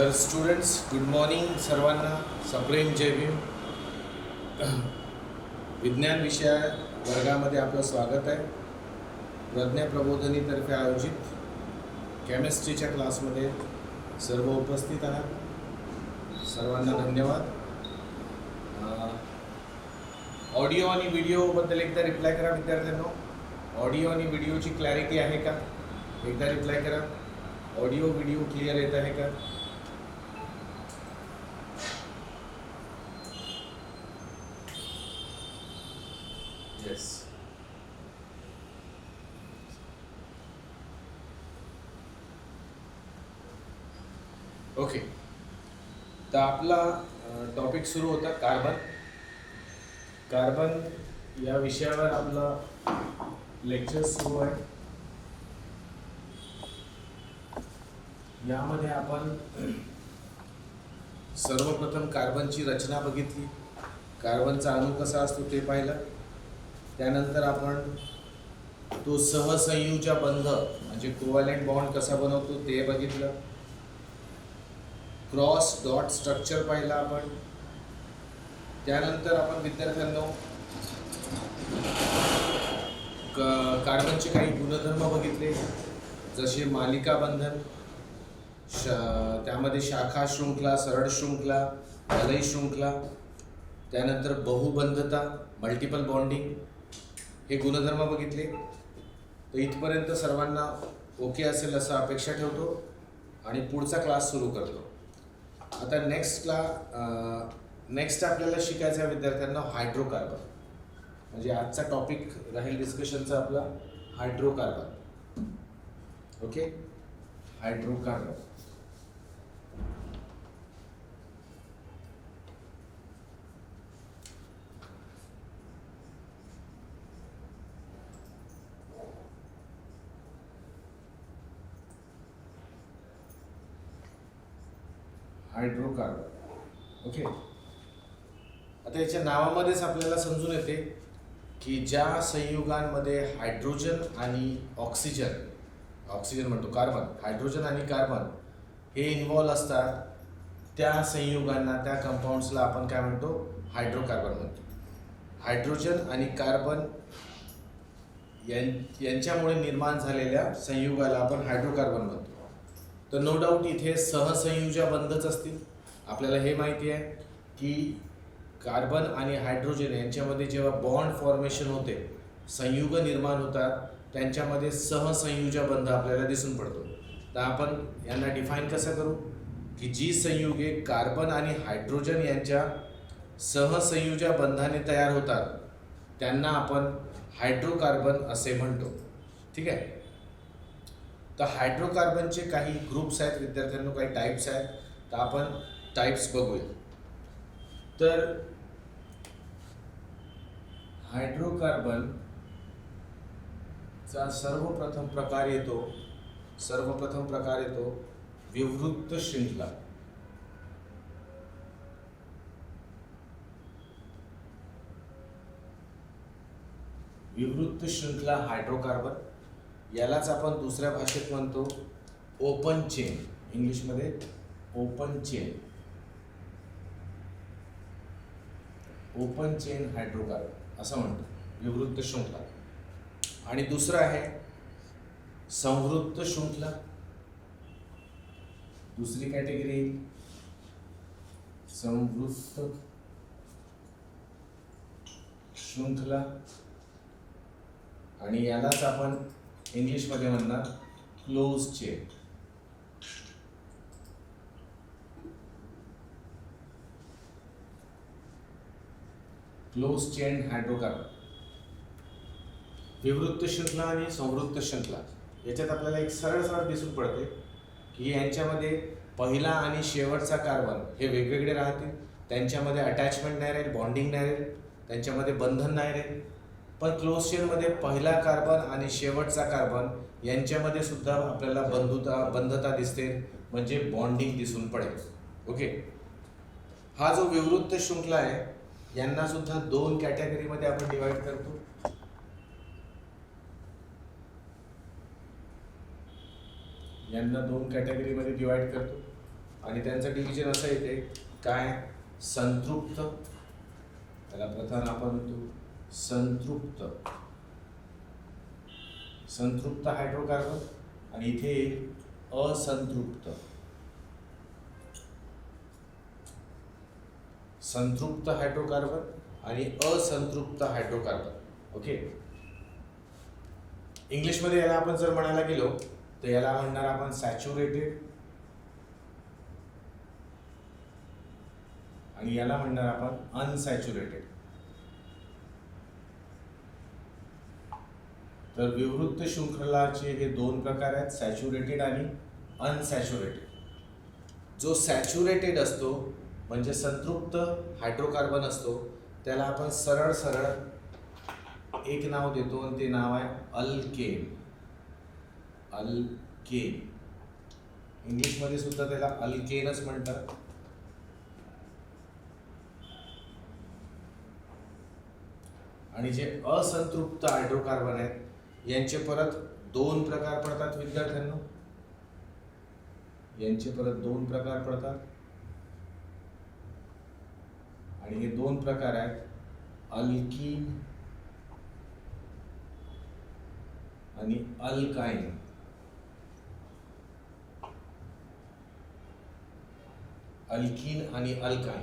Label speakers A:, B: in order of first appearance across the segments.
A: तर students, good morning सर्वांना. सप्रेम जय भीम. विज्ञान विषया वर्गामध्ये आपलं स्वागत आहे. प्रज्ञा प्रबोधिनीतर्फे आयोजित केमिस्ट्रीच्या क्लासमध्ये सर्व उपस्थित आहात. सर्वांना धन्यवाद. ऑडिओ आणि व्हिडिओबद्दल एकदा रिप्लाय करा विद्यार्थ्यांनो. ऑडिओ आणि व्हिडिओची क्लॅरिटी आहे का? एकदा रिप्लाय करा. ऑडिओ व्हिडिओ क्लिअर येत आहे का? येस. ओके. तर आपला टॉपिक सुरू होता कार्बन. कार्बन या विषयावर आपला लेक्चर सुरू आहे. यामध्ये आपण सर्वप्रथम कार्बनची रचना बघितली, कार्बनचा अणू कसा असतो ते पाहिलं. त्यानंतर आपण तो सहसंयोजी बंध म्हणजे कोव्हॅलेंट बॉन्ड कसा बनवतो ते बघितलं. क्रॉस डॉट स्ट्रक्चर पाहिलं आपण. त्यानंतर आपण विद्यार्थ्यांनो कार्बनचे काही गुणधर्म बघितले, जसे मालिका बंधन, त्यामध्ये शाखा शृंखला, सरळ शृंखला, वलय शृंखला, त्यानंतर बहुबंधता, मल्टिपल बॉन्डिंग, हे गुणधर्म बघितले. तर इथपर्यंत सर्वांना ओके असेल असं अपेक्षा ठेवतो आणि पुढचा क्लास सुरू करतो. आता नेक्स्ट आपल्याला शिकायचं आहे विद्यार्थ्यांना हायड्रोकार्बन. म्हणजे आजचा टॉपिक राहील डिस्कशनचा आपला hydrocarbon. Okay, hydrocarbon. Hydrocarbon. Okay. आता याच्या नावामध्येच आपल्याला समजून येते की ज्या संयुगांमध्ये हायड्रोजन आणि ऑक्सिजन म्हणतो कार्बन, हायड्रोजन आणि कार्बन हे इन्व्हॉल्व असतात, त्या संयुगांना, त्या कंपाऊंड्सला आपण काय म्हणतो? हायड्रोकार्बन म्हणतो. हायड्रोजन आणि कार्बन यांच्यामुळे निर्माण झालेल्या संयुगाला आपण हायड्रोकार्बन म्हणतो. तर नो डाऊट इथे सहसंयोजी बंधच असतील. आपल्याला हे माहिती आहे की कार्बन आणि हायड्रोजन यांच्यामध्ये जेव्हा बॉन्ड फॉर्मेशन होते, संयुग निर्माण होतात, त्यांच्यामध्ये सहसंयोजी बंध आपल्याला दिसून पडतो. तर आपण यांना डिफाईन कसं करू की जी संयुगे कार्बन आणि हायड्रोजन यांच्या सहसंयोजी बंधाने तयार होतात त्यांना आपण हायड्रोकार्बन असे म्हणतो. ठीक आहे. तर हायड्रोकार्बनचे काही ग्रुप्स आहेत विद्यार्थ्यांनो, काही टाईप्स आहेत. तर आपण टाईप्स बघूया. तर हायड्रोकार्बनचा सर्वप्रथम प्रकार येतो विवृत्त शृंखला. विवृत्त शृंखला हायड्रोकार्बन, यालाच आपण दुसऱ्या भाषेत म्हणतो ओपन चेन. इंग्लिशमध्ये ओपन चेन हायड्रोकार्बन असं म्हणतो, विवृत्त शृंखला. आणि दुसरं आहे संवृत्त शृंखला. दुसरी कॅटेगरी संवृत्त शृंखला, आणि यालाच आपण इंग्लिशमध्ये म्हणणार close chain. Close chain hydrocarbon. विवृत्त शृंखला आणि संवृत्त शृंखला याच्यात आपल्याला एक सरळ दिसून पडते की यांच्यामध्ये पहिला आणि शेवटचा कार्बन हे वेगवेगळे राहतील. त्यांच्यामध्ये अटॅचमेंट नाही राहील, बॉन्डिंग नाही राहील, त्यांच्यामध्ये बंधन नाही राहील. पण क्लोज चेनमध्ये पहिला कार्बन आणि शेवटचा कार्बन यांच्यामध्ये सुद्धा आपल्याला बंधता दिसते, म्हणजे बॉन्डिंग दिसून पडेल. ओके. हा जो विवृत्त शृंखला आहे यांना सुद्धा दोन कॅटेगरीमध्ये आपण डिवाइड करतो. यांना दोन कॅटेगरीमध्ये डिवाइड करतो. आणि त्यांचं डिव्हिजन असं येते काय, संतृप्त, त्याला प्रथम आपण म्हणतो संतृप्त, संतृप्त हायड्रोकार्बन, आणि इथे असंतृप्त, संतृप्त हायड्रोकार्बन आणि असंतृप्त हायड्रोकार्बन. ओके, इंग्लिशमध्ये याला आपण जर म्हणायला गेलो तर याला म्हणणार आपण सॅच्युरेटेड, आणि याला म्हणणार आपण अनसॅच्युरेटेड. तर विवृत्त शृंखलाचे हे दोन प्रकार आहेत, सॅच्युरेटेड आणि अनसॅच्युरेटेड. जो सॅच्युरेटेड असतो म्हणजे संतृप्त हायड्रोकार्बन असतो, त्याला आपण सरळ सरळ एक नाव देतो आणि ते नाव आहे अल्केन. अल्केन, इंग्लिशमध्ये सुद्धा त्याला अल्केनच म्हणतात. आणि जे असंतृप्त हायड्रोकार्बन आहेत यांचे परत दोन प्रकार पडतात विद्यार्थ्यांना, यांचे परत दोन प्रकार पडतात, आणि हे दोन प्रकार आहेत अल्कीन आणि अल्काइन. अल्कीन आणि अल्काइन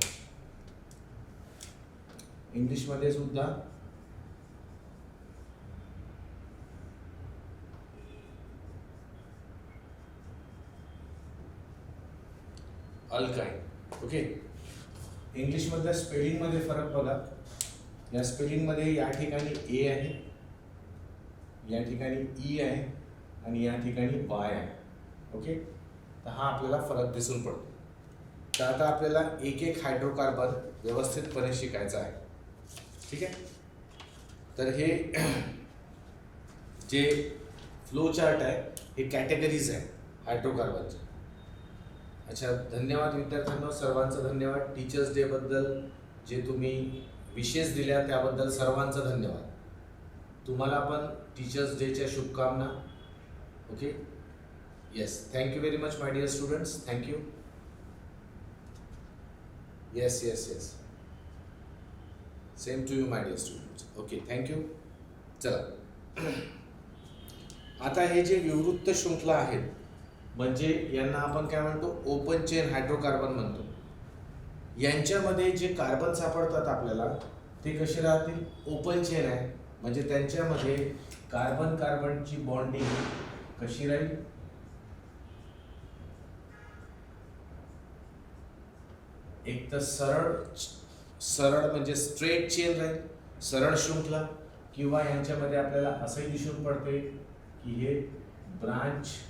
A: इंग्लिशमध्ये सुद्धा अल्काइन. ओके, इंग्लिशमधल्या स्पेलिंगमध्ये फरक बघा. या स्पेलिंगमध्ये या ठिकाणी ए आहे, या ठिकाणी ई आहे, आणि या ठिकाणी वाय आहे. ओके, तर हा आपल्याला फरक दिसून पडतो. तर आता आपल्याला एक एक हायड्रोकार्बन व्यवस्थितपणे शिकायचं आहे. ठीक आहे, तर हे जे फ्लो चार्ट आहे हे कॅटेगरीज आहे हायड्रोकार्बनचे. अच्छा, धन्यवाद विद्यार्थ्यांनो, सर्वांचं धन्यवाद. टीचर्स डे बद्दल जे तुम्ही विशेष दिल्या त्याबद्दल सर्वांचं धन्यवाद. तुम्हाला पण टीचर्स डेच्या शुभकामना. Okay, yes, thank you very much my dear students, thank you. Yes yes yes, same to you my dear students. Okay, thank you. चला, आता हे जे विवृत्त शृंखला आहेत म्हणजे यांना आपण काय म्हणतो, ओपन चेन हायड्रोकार्बन म्हणतो. यांच्यामध्ये जे कार्बन सापडतात आपल्याला ते कसे राहतील, ओपन चेन आहे, म्हणजे त्यांच्यामध्ये कार्बन कार्बनची बॉन्डिंग कशी राहील, एक तर सरळ सरळ म्हणजे स्ट्रेट चेन राहील, सरळ शृंखला, किंवा यांच्यामध्ये आपल्याला असंही दिसून पडते की हे ब्रांचेस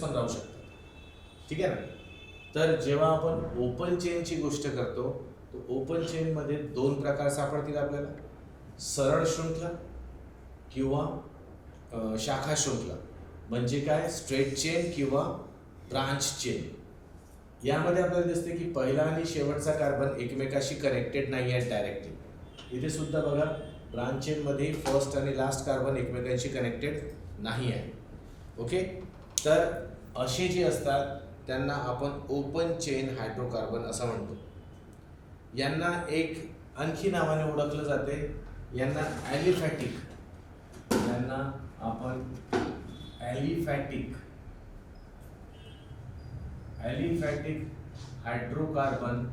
A: पण राहू शकतात. ठीक आहे ना. तर जेव्हा आपण ओपन चेनची गोष्ट करतो तर ओपन चेनमध्ये दोन प्रकार सापडतील आपल्याला, सरळ शृंखला किंवा शाखा शृंखला. म्हणजे काय, स्ट्रेट चेन किंवा ब्रांच चेन. यामध्ये आपल्याला दिसते की पहिला आणि शेवटचा कार्बन एकमेकाशी कनेक्टेड नाही आहे डायरेक्टली. इथे सुद्धा बघा, ब्रांच चेनमध्ये फर्स्ट आणि लास्ट कार्बन एकमेकांशी कनेक्टेड नाही आहे. ओके, तर असे जे असतात त्यांना आपण ओपन चेन हायड्रोकार्बन असं म्हणतो. यांना एक आणखी नावाने ओळखलं जाते, यांना ॲलिफॅटिक, यांना आपण ॲलिफॅटिक हायड्रोकार्बन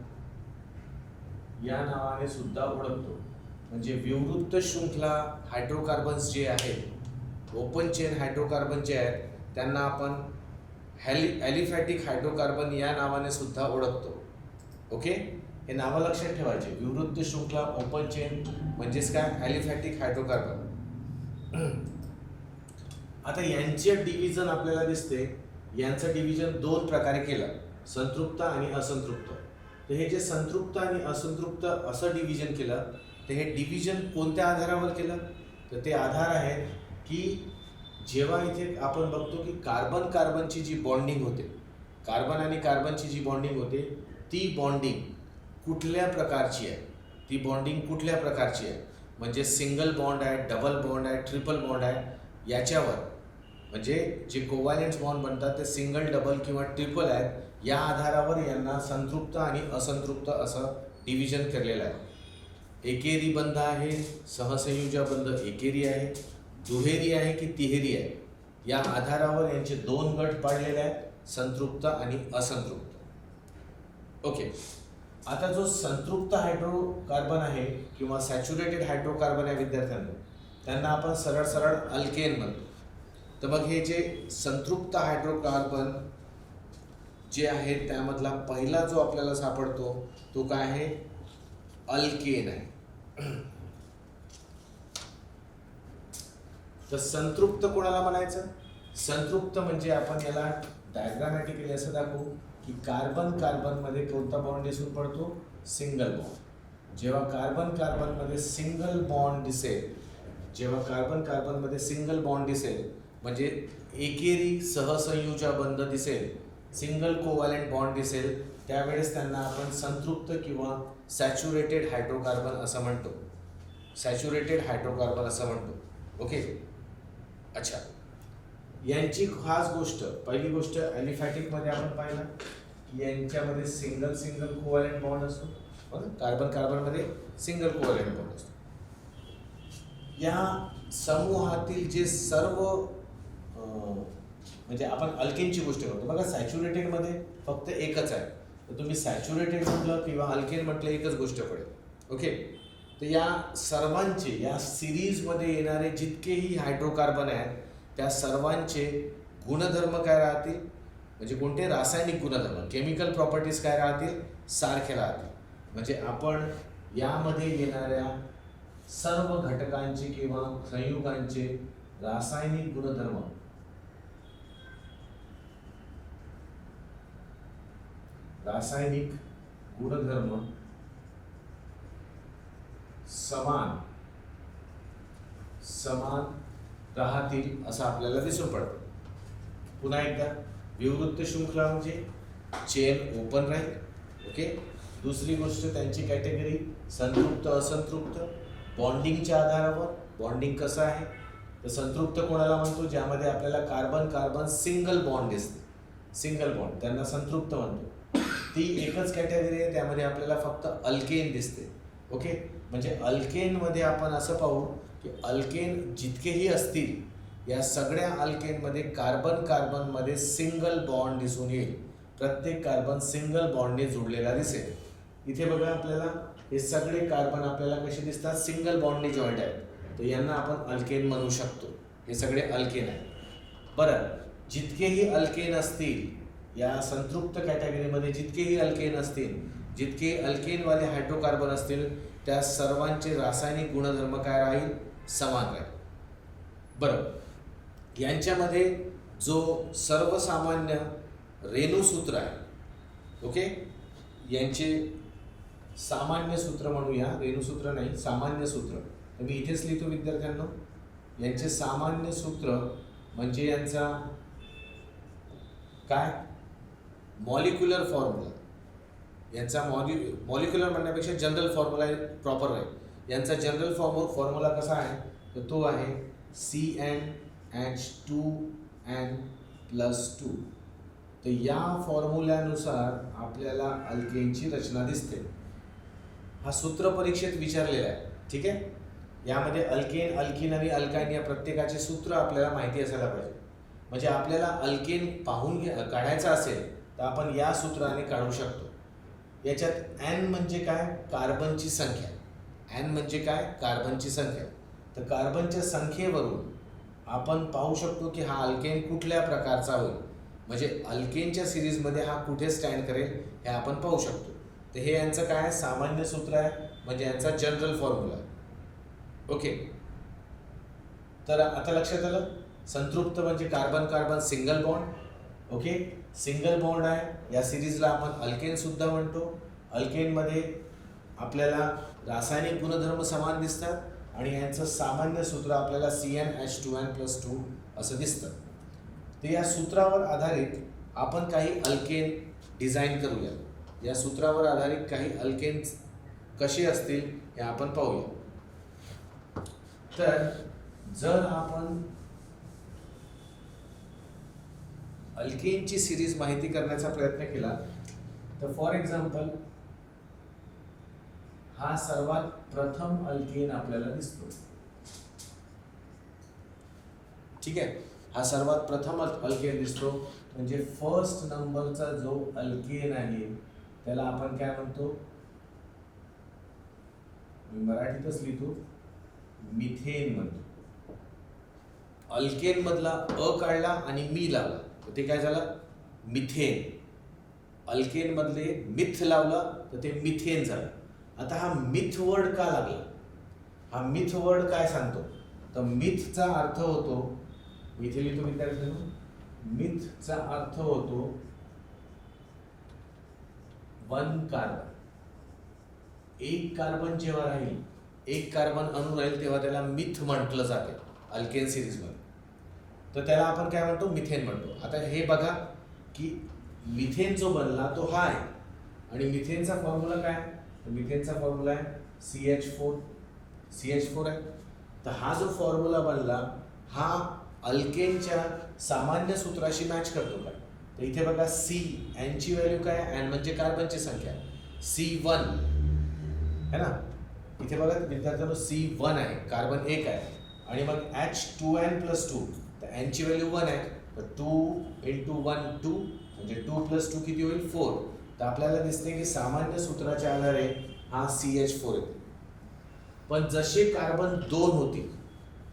A: या नावाने सुद्धा ओळखतो. म्हणजे विवृत्त शृंखला हायड्रोकार्बन्स जे आहेत, ओपन चेन हायड्रोकार्बन जे आहेत त्यांना आपण ॲलिफॅटिक हायड्रोकार्बन या नावाने सुद्धा ओळखतो. ओके, हे नावं लक्षात ठेवायचे. विवृत्त शृंखला ओपन चेन म्हणजेच काय, ॲलिफॅटिक हायड्रोकार्बन. आता यांचे डिव्हिजन आपल्याला दिसते, यांचं डिव्हिजन दोन प्रकारे केलं, संतृप्त आणि असंतृप्त. तर हे जे संतृप्त आणि असंतृप्त असं डिव्हिजन केलं, तर हे डिव्हिजन कोणत्या आधारावर केलं, तर ते आधार आहे की जेव्हा इथे आपण बघतो की कार्बन कार्बनची जी बॉन्डिंग होते, कार्बन आणि कार्बनची जी बॉन्डिंग होते ती बॉन्डिंग कुठल्या प्रकारची आहे, ती बॉन्डिंग कुठल्या प्रकारची आहे, म्हणजे सिंगल बॉन्ड आहे, डबल बॉन्ड आहे, ट्रिपल बॉन्ड आहे, याच्यावर म्हणजे जे कोव्हॅलेंट बॉन्ड बनतात ते सिंगल, डबल किंवा ट्रिपल आहेत. या आधारावर यांना संतृप्त आणि असंतृप्त असं डिव्हिजन केलेलं आहे. एकेरी बंध आहे, सहसंयोजा बंध एकेरी आहे, दुहेरी आहे की तिहेरी आहे, या आधारावर यांचे दोन गट पाडलेले आहेत, संतृप्त आणि असंतृप्त. ओके, आता जो संतृप्त हायड्रोकार्बन आहे किंवा सॅच्युरेटेड हायड्रोकार्बन आहे विद्यार्थ्यांना, त्यांना आपण सरळ सरळ अल्केन म्हणतो. तर मग हे जे संतृप्त हायड्रोकार्बन जे आहे त्यामधला पहिला जो आपल्याला सापडतो तो काय आहे, अल्केन आहे. तर संतृप्त कोणाला म्हणायचं? संतृप्त म्हणजे आपण याला डायग्रामॅटिकली असं दाखवू की कार्बन कार्बन मध्ये कोणता बॉन्ड दिसून पडतो, सिंगल बॉन्ड. जेव्हा कार्बन कार्बन मध्ये सिंगल बॉन्ड दिसेल, जेव्हा कार्बन कार्बन मध्ये सिंगल बॉन्ड दिसेल म्हणजे एकेरी सहसंयोजा बंध दिसेल, सिंगल कोव्हॅलेंट बॉन्ड दिसेल, त्यावेळेस त्यांना आपण संतृप्त किंवा सॅच्युरेटेड हायड्रोकार्बन असं म्हणतो. सॅच्युरेटेड हायड्रोकार्बन असं म्हणतो. ओके, अच्छा, यांची खास गोष्ट, पहिली गोष्ट ॲलिफॅटिकमध्ये आपण पाहिलं की यांच्यामध्ये सिंगल सिंगल कोव्हॅलेंट बॉन्ड असतो. बरं, कार्बन कार्बनमध्ये सिंगल कोव्हॅलेंट बॉन्ड असतो. या समूहातील जे सर्व म्हणजे आपण अल्केनची गोष्ट करतो बघा, सॅच्युरेटेडमध्ये फक्त एकच आहे. तर तुम्ही सॅच्युरेटेड म्हटलं किंवा अल्केन म्हटलं एकच गोष्ट पडेल. ओके, तर या सर्वांचे, या सिरीजमध्ये येणारे जितकेही हायड्रोकार्बन आहेत त्या सर्वांचे गुणधर्म काय राहतील, म्हणजे कोणते रासायनिक गुणधर्म, केमिकल प्रॉपर्टीज काय राहतील, सारखे राहतील. म्हणजे आपण यामध्ये येणाऱ्या सर्व घटकांचे किंवा संयुगांचे रासायनिक गुणधर्म समान राहतील असं आपल्याला दिसून पडतं. पुन्हा एकदा, विवृत्त शृंखला म्हणजे चेन ओपन राहील. ओके, दुसरी गोष्ट त्यांची कॅटेगरी संतृप्त असंतृप्त, बॉन्डिंगच्या आधारावर. बॉन्डिंग कसं आहे तर संतृप्त कोणाला म्हणतो, ज्यामध्ये आपल्याला कार्बन कार्बन सिंगल बॉन्ड दिसते, सिंगल बॉन्ड, त्यांना संतृप्त म्हणतो. ती एकच कॅटेगरी आहे, त्यामध्ये आपल्याला फक्त अल्केन दिसते. ओके, म्हणजे अल्केनमध्ये आपण असं पाहू की अल्केन जितकेही असतील या सगळ्या अल्केनमध्ये कार्बन कार्बनमध्ये सिंगल बॉन्ड दिसून येईल. प्रत्येक कार्बन सिंगल बॉन्डने जोडलेला दिसेल. इथे बघा आपल्याला हे सगळे कार्बन आपल्याला कसे दिसतात, सिंगल बॉन्डने जॉईंट आहेत. तर यांना आपण अल्केन म्हणू शकतो. हे सगळे अल्केन आहेत. बरं, जितकेही अल्केन असतील या संतृप्त कॅटेगरीमध्ये, जितकेही अल्केन असतील, जितके अल्केनवाले हायड्रोकार्बन असतील त्या सर्वांचे रासायनिक गुणधर्म काय राहील, समान राहील. बरं, यांच्यामध्ये जो सर्वसामान्य रेणुसूत्र आहे, ओके, यांचे सामान्य सूत्र म्हणूया, रेणुसूत्र नाही, सामान्य सूत्र. तर मी इथेच लिहितो विद्यार्थ्यांना, यांचे सामान्य सूत्र म्हणजे यांचा काय, मॉलिक्युलर फॉर्म्युला. यांचा मॉलिक्युलर म्हणण्यापेक्षा जनरल फॉर्म्युला प्रॉपर राहील. यांचा जनरल फॉर्म्युला कसा आहे तर तो आहे CnH2n+2. तर या फॉर्म्युल्यानुसार आपल्याला अल्केनची रचना दिसते. हा सूत्र परीक्षेत विचारलेला आहे. ठीक आहे, यामध्ये अल्केन, अल्कीन आणि अल्काइन या प्रत्येकाचे सूत्र आपल्याला माहिती असायला पाहिजे. म्हणजे आपल्याला अल्केन पाहून काढायचा असेल तर आपण या सूत्राने काढू शकतो. याच्यात n म्हणजे काय, कार्बनची संख्या. n म्हणजे काय, कार्बनची संख्या. तर कार्बनच्या संख्येवरून आपण पाहू शकतो की हा अल्केन कुठल्या प्रकारचा होईल, म्हणजे अल्केनच्या सिरीजमध्ये हा कुठे स्टँड करेल हे आपण पाहू शकतो. तर हे यांचं काय सामान्य सूत्र आहे, म्हणजे यांचा जनरल फॉर्म्युला. ओके, तर आता लक्षात आलं, संतृप्त म्हणजे carbon carbon single bond. Okay, single bond आहे, या सिरीजला आपण अल्केन सुद्धा म्हणतो. अल्केनमध्ये आपल्याला रासायनिक गुणधर्म समान दिसतात आणि यांचं सामान्य सूत्र आपल्याला CnH2n+2 असं दिसतं. तर या सूत्रावर आधारित आपण काही अल्केन डिझाईन करूया. या सूत्रावर आधारित काही अल्केन कसे असतील हे आपण पाहूया. तर जर आपण अल्केनची सिरीज माहिती करण्याचा प्रयत्न केला तर फॉर एक्झाम्पल हा सर्वात प्रथम अल्केन आपल्याला दिसतो. ठीक आहे, हा सर्वात प्रथम अल्केन दिसतो म्हणजे फर्स्ट नंबरचा जो अल्केन आहे त्याला आपण काय म्हणतो, मी मराठीतच लिहितो, मिथेन म्हणतो. अल्केन मधला अ काढला आणि मी लावला तर ते काय झालं, मिथेन. अल्केन मधले मिथ लावला तर ते मिथेन झालं. आता हा मिथ वर्ड का लागला, हा मिथ वर्ड काय सांगतो, तर मिथचा अर्थ होतो, इथे लिहितो विद्यार्थ्यांनो, मिथचा अर्थ होतो वन कार्बन. एक कार्बन जेव्हा राहील, एक कार्बन अणू राहील तेव्हा त्याला मिथ म्हटलं जाते अल्केन सिरीज मध्ये. तर त्याला आपण काय म्हणतो, मिथेन म्हणतो. आता हे बघा की मिथेन जो बनला तो हा आहे आणि मिथेनचा फॉर्म्युला काय, तर मिथेनचा फॉर्म्युला आहे CH4 आहे. तर हा जो फॉर्म्युला बनला हा अल्केनच्या सामान्य सूत्राशी मॅच करतो का, तर इथे बघा सी, एनची व्हॅल्यू काय, एन म्हणजे कार्बनची संख्या, C1 है ना. इथे बघा विद्यार्थ्यांनो C1 आहे, कार्बन 1 आहे आणि मग H2n+2, तर एनची व्हॅल्यू 1 आहे, तर 2 × 1 2 म्हणजे 2 + 2 किती होईल 4. तर आपल्याला दिसते की सामान्य सूत्राच्या आधारे हा CH4 येतो. पण जसे कार्बन 2 होतील,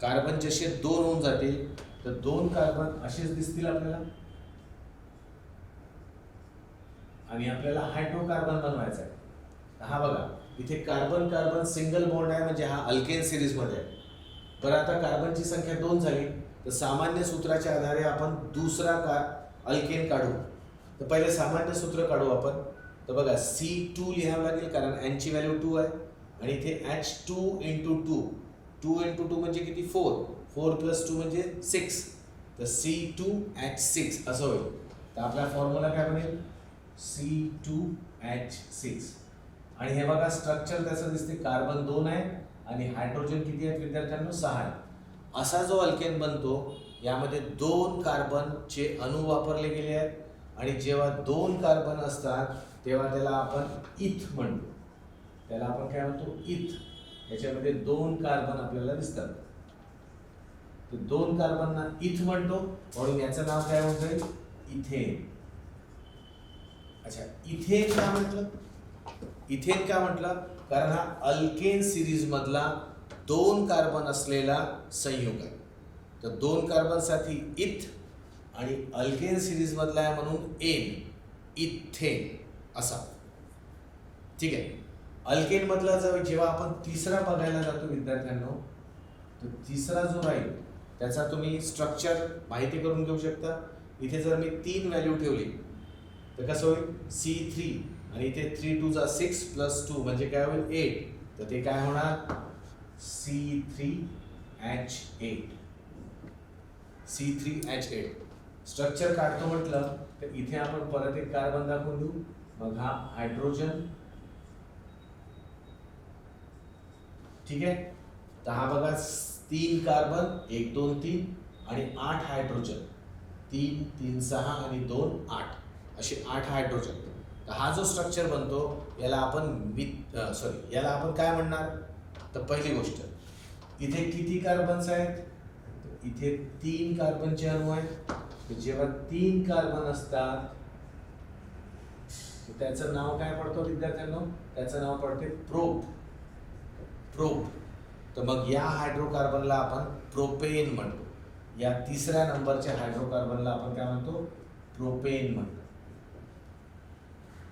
A: कार्बन जसे 2 होऊन जातील तर 2 कार्बन असेच दिसतील आपल्याला आणि आपल्याला हायड्रोकार्बन बनवायचा आहे. हा बघा इथे कार्बन कार्बन सिंगल बॉन्ड आहे म्हणजे हा अल्केन सिरीज मध्ये आहे. बरं आता कार्बनची संख्या 2 झाली तर सामान्य सूत्राच्या आधारे आपण दुसरा अल्केन काढू. तर पहिले सामान्य सूत्र काढू आपण. तर बघा C2 लिहावं लागेल कारण एनची व्हॅल्यू 2 आहे आणि इथे H2 × 2, 2 × 2 म्हणजे किती 4, 4 + 2 म्हणजे 6, तर C2H6 असं होईल. तर आपला फॉर्म्युला काय बनेल, C2H6. आणि हे बघा स्ट्रक्चर त्याचं दिसते, कार्बन 2 आहे आणि हायड्रोजन किती आहेत विद्यार्थ्यांनो, 6 आहे. असा जो अल्केन बनतो यामध्ये 2 कार्बनचे अणू वापरले गेले आहेत आणि जेव्हा 2 कार्बन असतात तेव्हा त्याला आपण इथ म्हणतो. त्याला आपण काय म्हणतो, इथ. याच्यामध्ये 2 कार्बन आपल्याला दिसतात, तर 2 कार्बनना इथ म्हणतो म्हणून याचं नाव काय होऊन जाईल, इथेन. अच्छा, इथेन का म्हटलं, इथेन का म्हटलं, कारण हा अल्केन सिरीज मधला 2 कार्बन असलेला संयुग आहे. तर 2 कार्बन साठी इथ आणि अल्केन सिरीज मधला आहे म्हणून एन, इथेन असा. ठीक आहे. अल्केन मधला जेव्हा आपण तिसरा बघायला जातो विद्यार्थ्यांनो, तर तिसरा जो राहील त्याचा तुम्ही स्ट्रक्चर माहिती करून घेऊ शकता. इथे जर मी 3 व्हॅल्यू ठेवली तर कसं होईल, C3 आणि इथे 3 × 2 = 6 + 2 म्हणजे काय होईल 8, तर ते काय होणार C3H8. C3H8 स्ट्रक्चर काढतो म्हटलं तर इथे आपण परत एक कार्बन दाखवून देऊ. मग हा हायड्रोजन, ठीक आहे. तर हा बघा 3 कार्बन 1 2 3 आणि 8 हायड्रोजन, 3 3 6 आणि 2 8 असे 8 हायड्रोजन. तर हा जो स्ट्रक्चर बनतो याला आपण याला आपण काय म्हणणार, तर पहिली गोष्ट इथे किती कार्बन्स आहेत, इथे 3 कार्बनचे अणू आहेत. जेव्हा 3 कार्बन असतात त्याचं नाव काय पडतं विद्यार्थ्यांनो, त्याचं नाव पडते प्रोप. तर मग या हायड्रोकार्बनला आपण प्रोपेन म्हणतो. या तिसऱ्या नंबरच्या हायड्रोकार्बनला आपण काय म्हणतो, प्रोपेन म्हणतो.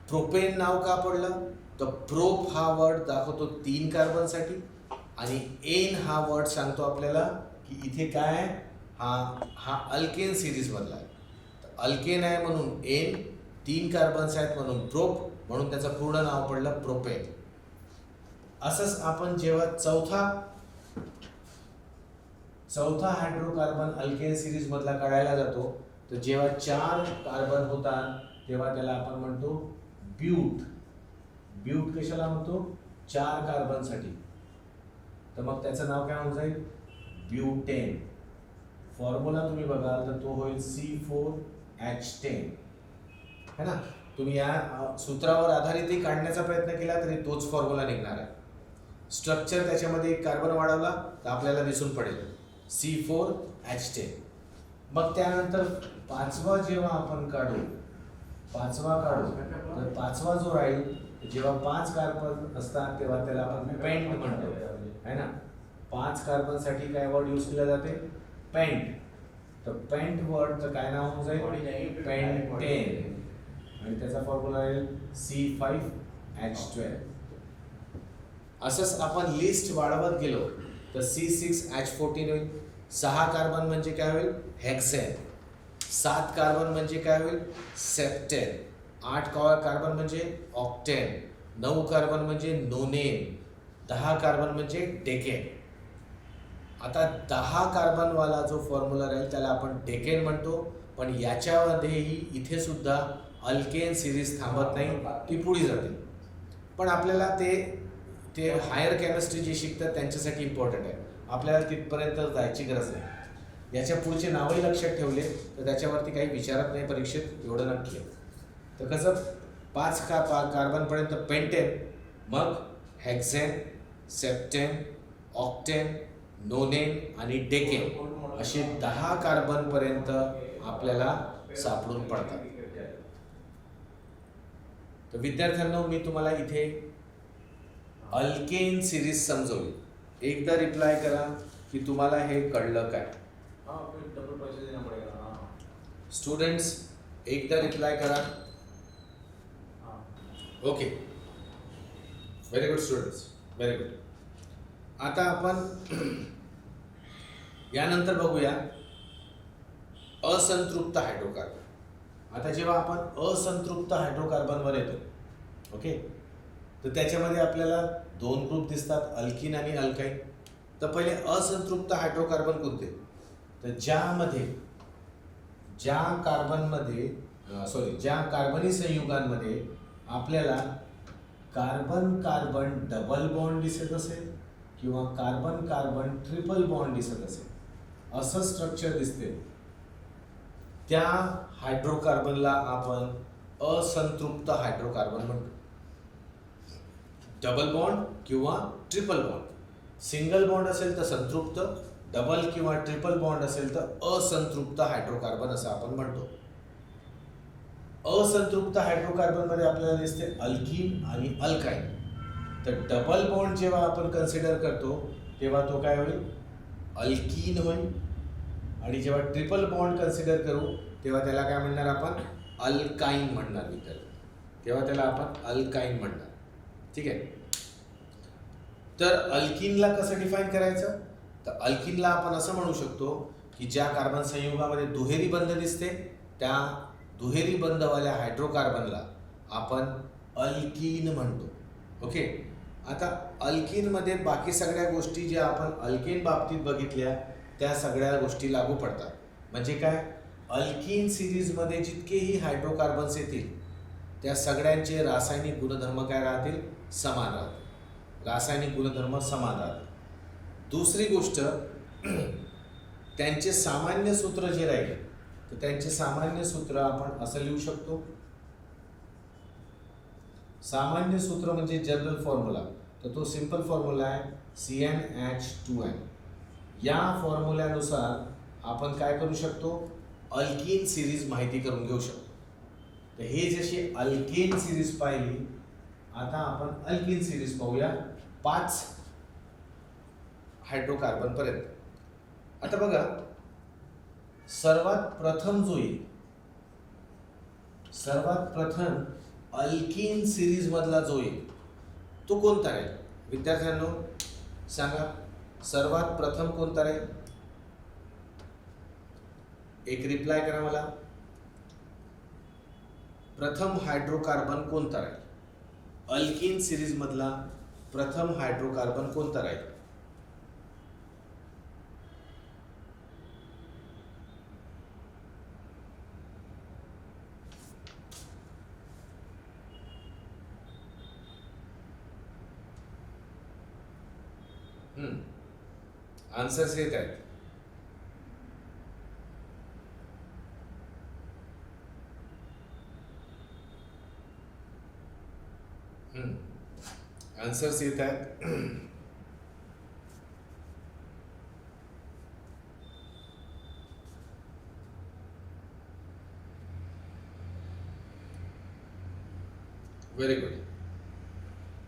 A: प्रोपेन नाव का पडलं, तर प्रोप हा वर्ड दाखवतो 3 कार्बन साठी आणि एन हा वर्ड सांगतो आपल्याला की इथे काय आहे, हा अल्केन सिरीज मधला आहे. तर अल्केन आहे म्हणून एन, 3 कार्बन्स आहेत म्हणून प्रोप, म्हणून त्याचं पूर्ण नाव पडलं प्रोपेन. असंच आपण जेव्हा चौथा हायड्रोकार्बन अल्केन सिरीज मधला काढायला जातो तर जेव्हा 4 कार्बन होतात तेव्हा त्याला आपण म्हणतो ब्यूट. ब्यूट कशाला म्हणतो, 4 कार्बन साठी. तर मग त्याचं नाव काय होऊन जाईल, ब्यूटेन. फॉर्म्युला तुम्ही बघाल तर तो होईल C4 H10 है ना. तुम्ही या सूत्रावर आधारितही काढण्याचा प्रयत्न केला तरी तोच फॉर्म्युला निघणार आहे. स्ट्रक्चर त्याच्यामध्ये एक कार्बन वाढवला तर आपल्याला दिसून पडेल C4H10. मग त्यानंतर पाचवा जेव्हा आपण काढू तर पाचवा जो राहील जेव्हा 5 कार्बन असतात तेव्हा त्याला आपण पेंट म्हणतो है ना. 5 कार्बनसाठी काय वर्ड यूज केला जाते, पेंट. तर पेंट वर्डचं काय नाव होऊन जाईल, पेंटेन. आणि त्याचा फॉर्म्युला आहे C5H12. असंच आपण लिस्ट वाढवत गेलो तर C6H14 होईल. 6 कार्बन म्हणजे काय होईल, हेक्सेन. 7 कार्बन म्हणजे काय होईल, सेप्टेन. 8 कार्बन म्हणजे ऑक्टेन. 9 कार्बन म्हणजे नोनेन. 10 कार्बन म्हणजे डेकेन. आता 10 कार्बनवाला जो फॉर्म्युला राहील त्याला आपण डेकेन म्हणतो. पण याच्यामध्येही इथे सुद्धा अल्केन सिरीज थांबत नाही, ती पुढे जाते. पण आपल्याला ते हायर केमिस्ट्री जे शिकतात त्यांच्यासाठी इम्पॉर्टंट आहे. आपल्याला तिथपर्यंत जायची गरज नाही. याच्या पुढचे नावही लक्षात ठेवले तर त्याच्यावरती काही विचारत नाही परीक्षेत, एवढं नक्की आहे. तर कसं 5 कार्बनपर्यंत पेंटेन, मग हेक्सेन, सेप्टेन, ऑक्टेन, नोनेन आणि डेकेन असे 10 कार्बनपर्यंत आपल्याला सापडून पडतात. तर विद्यार्थ्यांनो, मी तुम्हाला इथे अल्केन सिरीज समजवली. एकदा रिप्लाय करा की तुम्हाला हे कळलं काय. स्टुडंट्स एकदा रिप्लाय करा. Okay, very good students, very good. आता आपण यानंतर बघूया असंतृप्त हायड्रोकार्बन. आता जेव्हा आपण असंतृप्त हायड्रोकार्बनवर येतो, ओके, तर त्याच्यामध्ये आपल्याला 2 ग्रुप दिसतात, अल्किन आणि अल्काईन. तर पहिले असंतृप्त हायड्रोकार्बन कोणते, तर ज्या कार्बनी संयुगांमध्ये आपल्याला कार्बन कार्बन डबल बॉन्ड दिसत असेल किंवा कार्बन कार्बन ट्रिपल बॉन्ड दिसत असेल, असं स्ट्रक्चर दिसते, त्या हायड्रोकार्बनला आपण असंतृप्त हायड्रोकार्बन म्हणतो. डबल बॉन्ड किंवा ट्रिपल बॉन्ड. सिंगल बॉन्ड असेल तर संतृप्त, डबल किंवा ट्रिपल बॉन्ड असेल तर असंतृप्त हायड्रोकार्बन असं आपण म्हणतो. असंतृप्त हायड्रोकार्बनमध्ये आपल्याला दिसते अल्किन आणि अल्काईन. तर डबल बॉन्ड जेव्हा आपण कन्सिडर करतो तेव्हा तो काय होईल, अल्कीन होईल. आणि जेव्हा ट्रिपल बॉन्ड कन्सिडर करू तेव्हा त्याला काय म्हणणार आपण, अल्काईन म्हणणार. तेव्हा त्याला आपण अल्काईन म्हणणार. ठीक आहे. तर अल्किनला कसं डिफाईन करायचं, तर अल्किनला आपण असं म्हणू शकतो की ज्या कार्बन संयुगामध्ये दुहेरी बंध दिसते त्या दुहेरी बंधवाल्या हायड्रोकार्बनला आपण अल्कीन म्हणतो. ओके. आता अल्किनमध्ये बाकी सगळ्या गोष्टी ज्या आपण अल्केन बाबतीत बघितल्या त्या सगळ्या गोष्टी लागू पडतात. म्हणजे काय, अल्किन सिरीजमध्ये जितकेही हायड्रोकार्बन्स येतील त्या सगळ्यांचे रासायनिक गुणधर्म काय राहतील, समान राहतील. रासायनिक गुणधर्म समान राहतील. दुसरी गोष्ट, त्यांचे सामान्य सूत्र जे राहील तर त्यांचे सामान्य सूत्र आपण असं लिहू शकतो. सामान्य सूत्र म्हणजे जनरल फॉर्म्युला, तर तो सिंपल फॉर्म्युला आहे CnH2n. या फॉर्म्युल्यानुसार आपण काय करू शकतो, अल्किन सिरीज माहिती करून घेऊ शकतो. तर हे जशी अल्केन सिरीज पाहिली, आता आपण अल्किन सिरीज पाहूया 5 हायड्रोकार्बन पर्यंत. आता बघा, सर्वात प्रथम अल्किन सिरीज मधला जो येईल तो कोणता राहील, विद्यार्थ्यांनो सांगा. सर्वात प्रथम कोणता राहील, एक रिप्लाय करा मला. प्रथम हायड्रोकार्बन कोणता राहील, अल्किन सिरीज मधला प्रथम हायड्रोकार्बन कोणता राहील. आन्सर्स येत आहेत. आन्सर्स येत आहेत. Very good.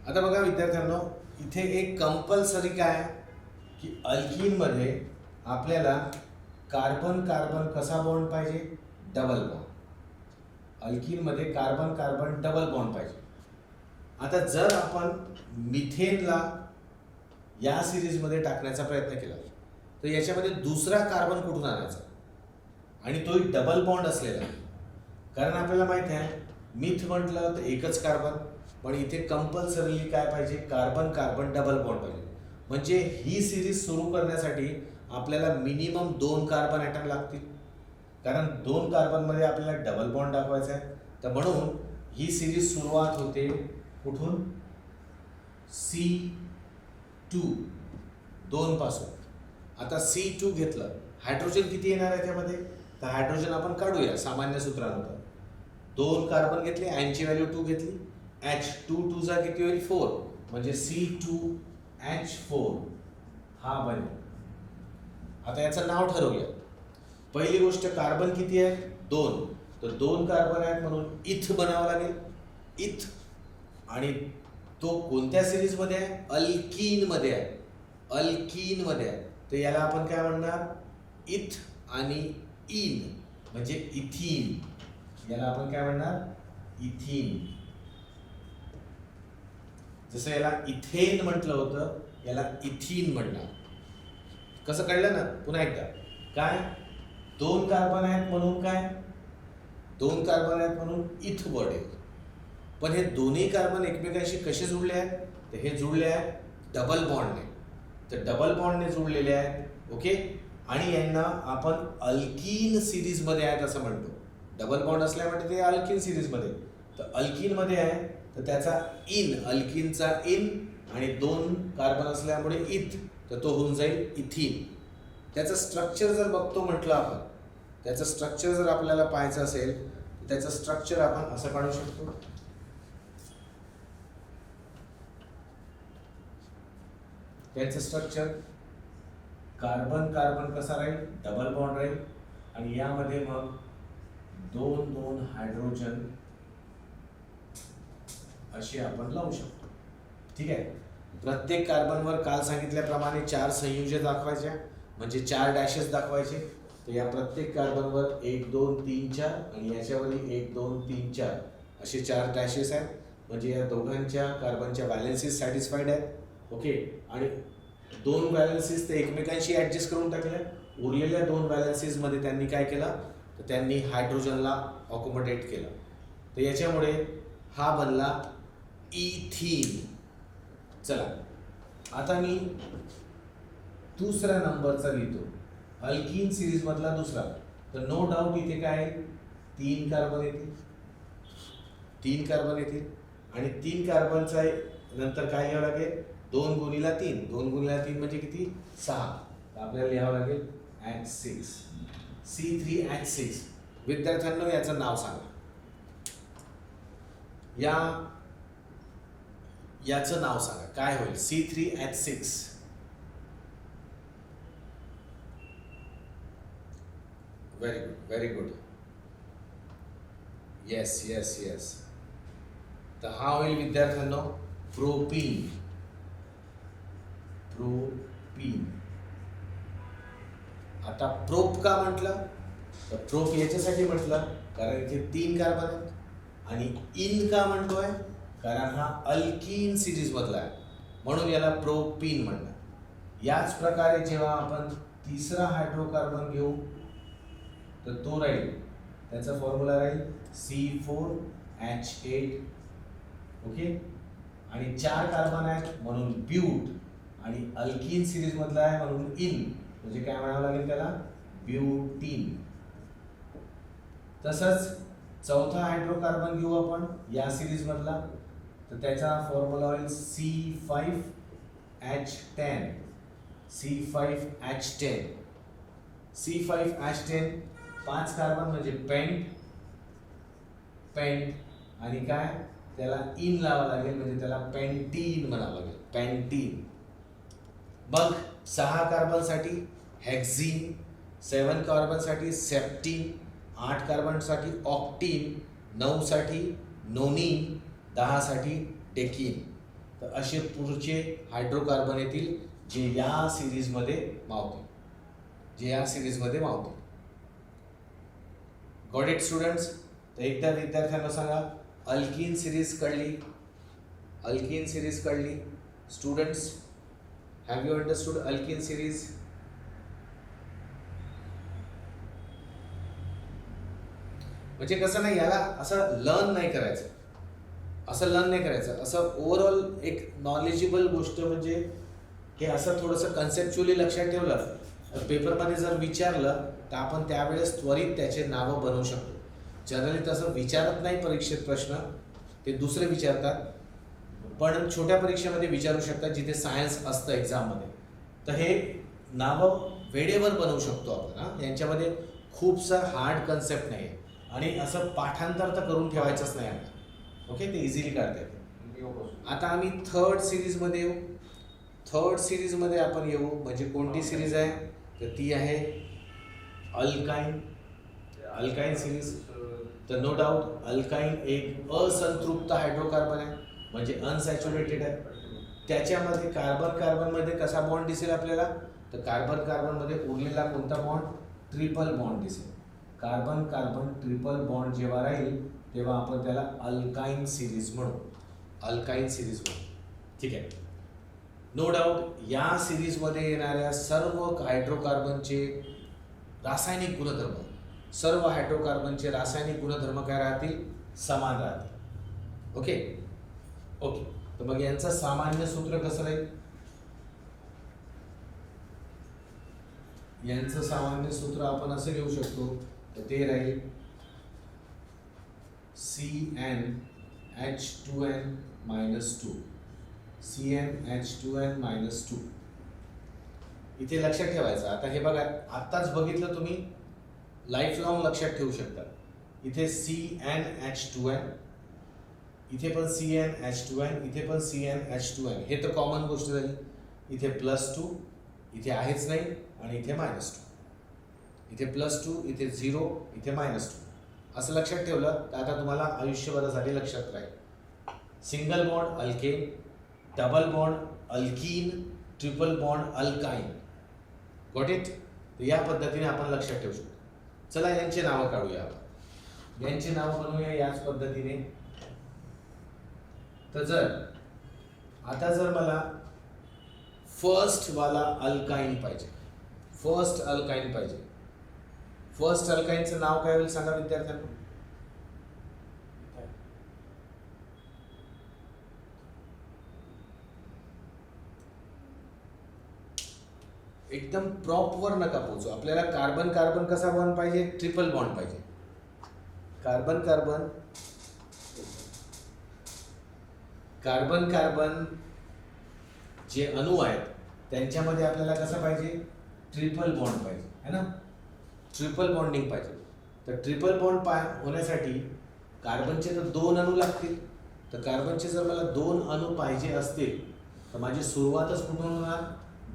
A: आता बघा विद्यार्थ्यांनो, इथे एक कंपल्सरी काय की अल्कीनमध्ये आपल्याला कार्बन कार्बन कसा बॉन्ड पाहिजे, डबल बॉन्ड. अल्कीनमध्ये कार्बन कार्बन डबल बॉन्ड पाहिजे. आता जर आपण मिथेनला या सिरीजमध्ये टाकण्याचा प्रयत्न केला तर याच्यामध्ये दुसरा कार्बन कुठून आणायचा, आणि तोही डबल बॉन्ड असलेला. कारण आपल्याला माहिती आहे मिथ म्हटलं तर एकच कार्बन, पण इथे कंपल्सरीली काय पाहिजे, कार्बन कार्बन डबल बॉन्ड पाहिजे. म्हणजे ही सिरीज सुरू करण्यासाठी आपल्याला मिनिमम 2 कार्बन ॲटम लागतील, कारण 2 कार्बनमध्ये आपल्याला डबल बॉन्ड दाखवायचा आहे. तर म्हणून ही सिरीज सुरुवात होते कुठून, C2 2 पासून. आता C2 घेतलं, हायड्रोजन किती येणार आहे त्यामध्ये, तर हायड्रोजन आपण काढूया सामान्य सूत्रानुसार. 2 कार्बन घेतले, यांची व्हॅल्यू 2 घेतली, H2 2 चा किती होईल 4, म्हणजे C2H4 हा बनेल. आता याचं नाव ठरवूया. पहिली गोष्ट, कार्बन किती आहे 2, तर 2 कार्बन आहेत म्हणून इथ बनावं लागेल, इथ. आणि तो कोणत्या सिरीजमध्ये आहे, अल्कीनमध्ये आहे, अल्कीनमध्ये आहे. तर याला आपण काय म्हणणार, इथ आणि इन म्हणजे इथीन. याला आपण काय म्हणणार, इथीन. जसं याला इथेन म्हटलं होतं, याला इथीन म्हणणार. कसं कळलं ना, पुन्हा एकदा काय, 2 कार्बन आहेत म्हणून काय, 2 कार्बन आहेत म्हणून इथ वर्ड आहे. पण हे दोन्ही कार्बन एकमेकांशी कसे जुळले आहेत, तर हे जुळले आहेत डबल बॉन्डने. तर डबल बॉन्डने जुळलेले आहेत. ओके. आणि यांना आपण अल्कीन सिरीजमध्ये आहेत असं म्हणतो. डबल बॉन्ड असल्यामुळे ते अल्कीन सिरीजमध्ये. तर अल्कीनमध्ये आहे तर त्याचा इन, अल्कीनचा इन, आणि 2 कार्बन असल्यामुळे इथ, तर तो होऊन जाईल इथीन. त्याचं स्ट्रक्चर जर बघतो म्हटलं आपण, त्याचं स्ट्रक्चर जर आपल्याला पाहायचं असेल तर त्याचं स्ट्रक्चर आपण असं काढू शकतो. त्याचं स्ट्रक्चर, कार्बन कार्बन कसा राहील, डबल बॉन्ड राहील, आणि यामध्ये मग 2 हायड्रोजन अशी आपण लावू शकतो. ठीक आहे. प्रत्येक कार्बनवर काल सांगितल्याप्रमाणे 4 संयुजे दाखवायच्या, म्हणजे 4 डॅशेस दाखवायचे. तर या प्रत्येक कार्बनवर 1 2 3 4 आणि याच्यावरही 1 2 3 4 असे 4 डॅशेस आहेत. म्हणजे या दोघांच्या कार्बनच्या बॅलन्सेस सॅटिस्फाईड आहेत. ओके. आणि 2 बॅलन्सेस ते एकमेकांशी ॲडजस्ट करून टाकल्या. उरलेल्या 2 बॅलन्सेसमध्ये त्यांनी काय केलं, तर त्यांनी हायड्रोजनला ऑकोमोडेट केलं. तर याच्यामुळे हा बनला इथीन. चला, आता मी दुसऱ्या नंबरचा लिहितो, अल्कीन सिरीज मधला दुसरा. तर नो डाऊट इथे काय 3 कार्बन येतील, 3 कार्बन येतील. आणि 3 कार्बनचा नंतर काय लिहावं लागेल, 2 गुणिला 3, 2 गुणिला 3 म्हणजे किती 6. तर आपल्याला लिहावं लागेल H6, C3H6. विद्यार्थ्यांना याचं नाव सांगा, याचं नाव सांगा काय होईल, C3H6. Very good, very good. Yes yes yes. तर हा होईल विद्यार्थ्यांनो प्रोपीन. प्रोपीन. आता प्रोप का म्हटलं, तर प्रोप याच्यासाठी म्हटलं कारण इथे 3 कार्बन आहेत. आणि इन का म्हणतोय, कारण हा अल्कीन सिरीज मधला आहे म्हणून याला प्रोपीन म्हणणार. याच प्रकारे जेव्हा आपण तिसरा हायड्रोकार्बन घेऊ तर तो राहील, त्याचा फॉर्म्युला राहील C4H8. ओके. आणि 4 कार्बन आहेत म्हणून ब्यूट, आणि अल्कीन सिरीज मधला आहे म्हणून इन, म्हणजे काय म्हणावं लागेल त्याला, ब्यूटीन. तसंच चौथा हायड्रोकार्बन घेऊ आपण या सिरीज मधला, तर त्याचा फॉर्म्युला होईल C5H10. C5H10. C5H10 5 कार्बन म्हणजे पेंट, पेंट, आणि काय त्याला इन लावा लागेल, म्हणजे त्याला पेंटीन म्हणावं लागेल, पेंटीन. मग 6 कार्बनसाठी हेक्झिन, 7 कार्बनसाठी सेप्टीन, 8 कार्बनसाठी ऑक्टीन, 9 साठी नोनिन, 10 साठी टेकीन. तर असे पुढचे हायड्रोकार्बन येतील जे या सिरीजमध्ये मावतील, गॉट इट स्टुडंट्स? तर एकदा विद्यार्थ्यांना सांगा, अल्कीन सिरीज कळली, students? Have you understood alkyne series? म्हणजे कसं नाही, याला असं लर्न नाही करायचं, असं ओव्हरऑल एक नॉलेजेबल गोष्ट, म्हणजे हे असं थोडंसं कन्सेप्च्युअली लक्षात ठेवलं तर पेपरमध्ये जर विचारलं तर आपण त्यावेळेस त्वरित त्याचे नावं बनवू शकतो. जनरली तसं विचारत नाही परीक्षेत प्रश्न, ते दुसरे विचारतात, पण छोट्या परीक्षेमध्ये विचारू शकतात जिथे सायन्स असतं एक्झाममध्ये. तर हे नावं वेळेवर बनवू शकतो आपण. यांच्यामध्ये खूपसा हार्ड कन्सेप्ट नाही आहे आणि असं पाठांतर तर करून ठेवायचंच नाही आपल्याला. ओके, ते इझिली काढता येते. आता आम्ही थर्ड सिरीजमध्ये येऊ. थर्ड सिरीजमध्ये आपण येऊ, म्हणजे कोणती सिरीज आहे तर ती आहे अल्काईन सिरीज. तर नो डाऊट अल्काईन एक असंतृप्त हायड्रोकार्बन आहे, म्हणजे अनसॅच्युरेटेड आहे. त्याच्यामध्ये कार्बनमध्ये कसा बॉन्ड दिसेल आपल्याला, तर कार्बनमध्ये उरलेला कोणता बॉन्ड, ट्रिपल बॉन्ड दिसेल. कार्बन ट्रिपल बॉन्ड जेव्हा राहील तेव्हा आपण त्याला अल्काईन सिरीज म्हणू. ठीक आहे. नो डाऊट या सिरीजमध्ये येणाऱ्या सर्व हायड्रोकार्बनचे रासायनिक गुणधर्म काय राहतील, समान राहतील. ओके. तर मग यांचं सामान्य सूत्र कसं राहील, यांचं सामान्य सूत्र आपण असं घेऊ शकतो, तर ते राहील CnH2n-2. CnH2n-2. इथे लक्षात ठेवायचं. आता हे बघा, आत्ताच बघितलं तुम्ही, लाईफ लॉंग लक्षात ठेवू शकता. इथे CnH2n, इथे पण CnH2n, इथे पण CnH2n, हे तर कॉमन गोष्ट झाली. इथे +2, इथे आहेच नाही, आणि इथे -2. इथे +2, इथे 0, इथे -2. असं लक्षात ठेवलं तर आता तुम्हाला आयुष्यभरासाठी लक्षात राहील. Single bond alkane, double bond alkyne, triple bond अल्काईन. Got it? तर या पद्धतीने आपण लक्षात ठेवू शकतो. चला यांची नावं काढूया, यांची नावं बनवूया याच पद्धतीने. तर आता जर मला फर्स्ट अल्काईन पाहिजे, फर्स्ट अल्काईनचं नाव काय होईल सांगा विद्यार्थ्यांना. एकदम प्रॉपवर नका पोहोचू. आपल्याला कार्बन कसा बॉन्ड पाहिजे, ट्रिपल बॉन्ड पाहिजे. कार्बन जे अणू आहेत त्यांच्यामध्ये आपल्याला कसं पाहिजे, ट्रिपल बॉन्ड पाहिजे, है ना. ट्रिपल बॉन्डिंग पाहिजे. तर ट्रिपल बॉन्ड होण्यासाठी कार्बनचे तर 2 अणू लागतील. तर कार्बनचे जर मला 2 अणू पाहिजे असतील तर माझी सुरुवातच कुठून होणार,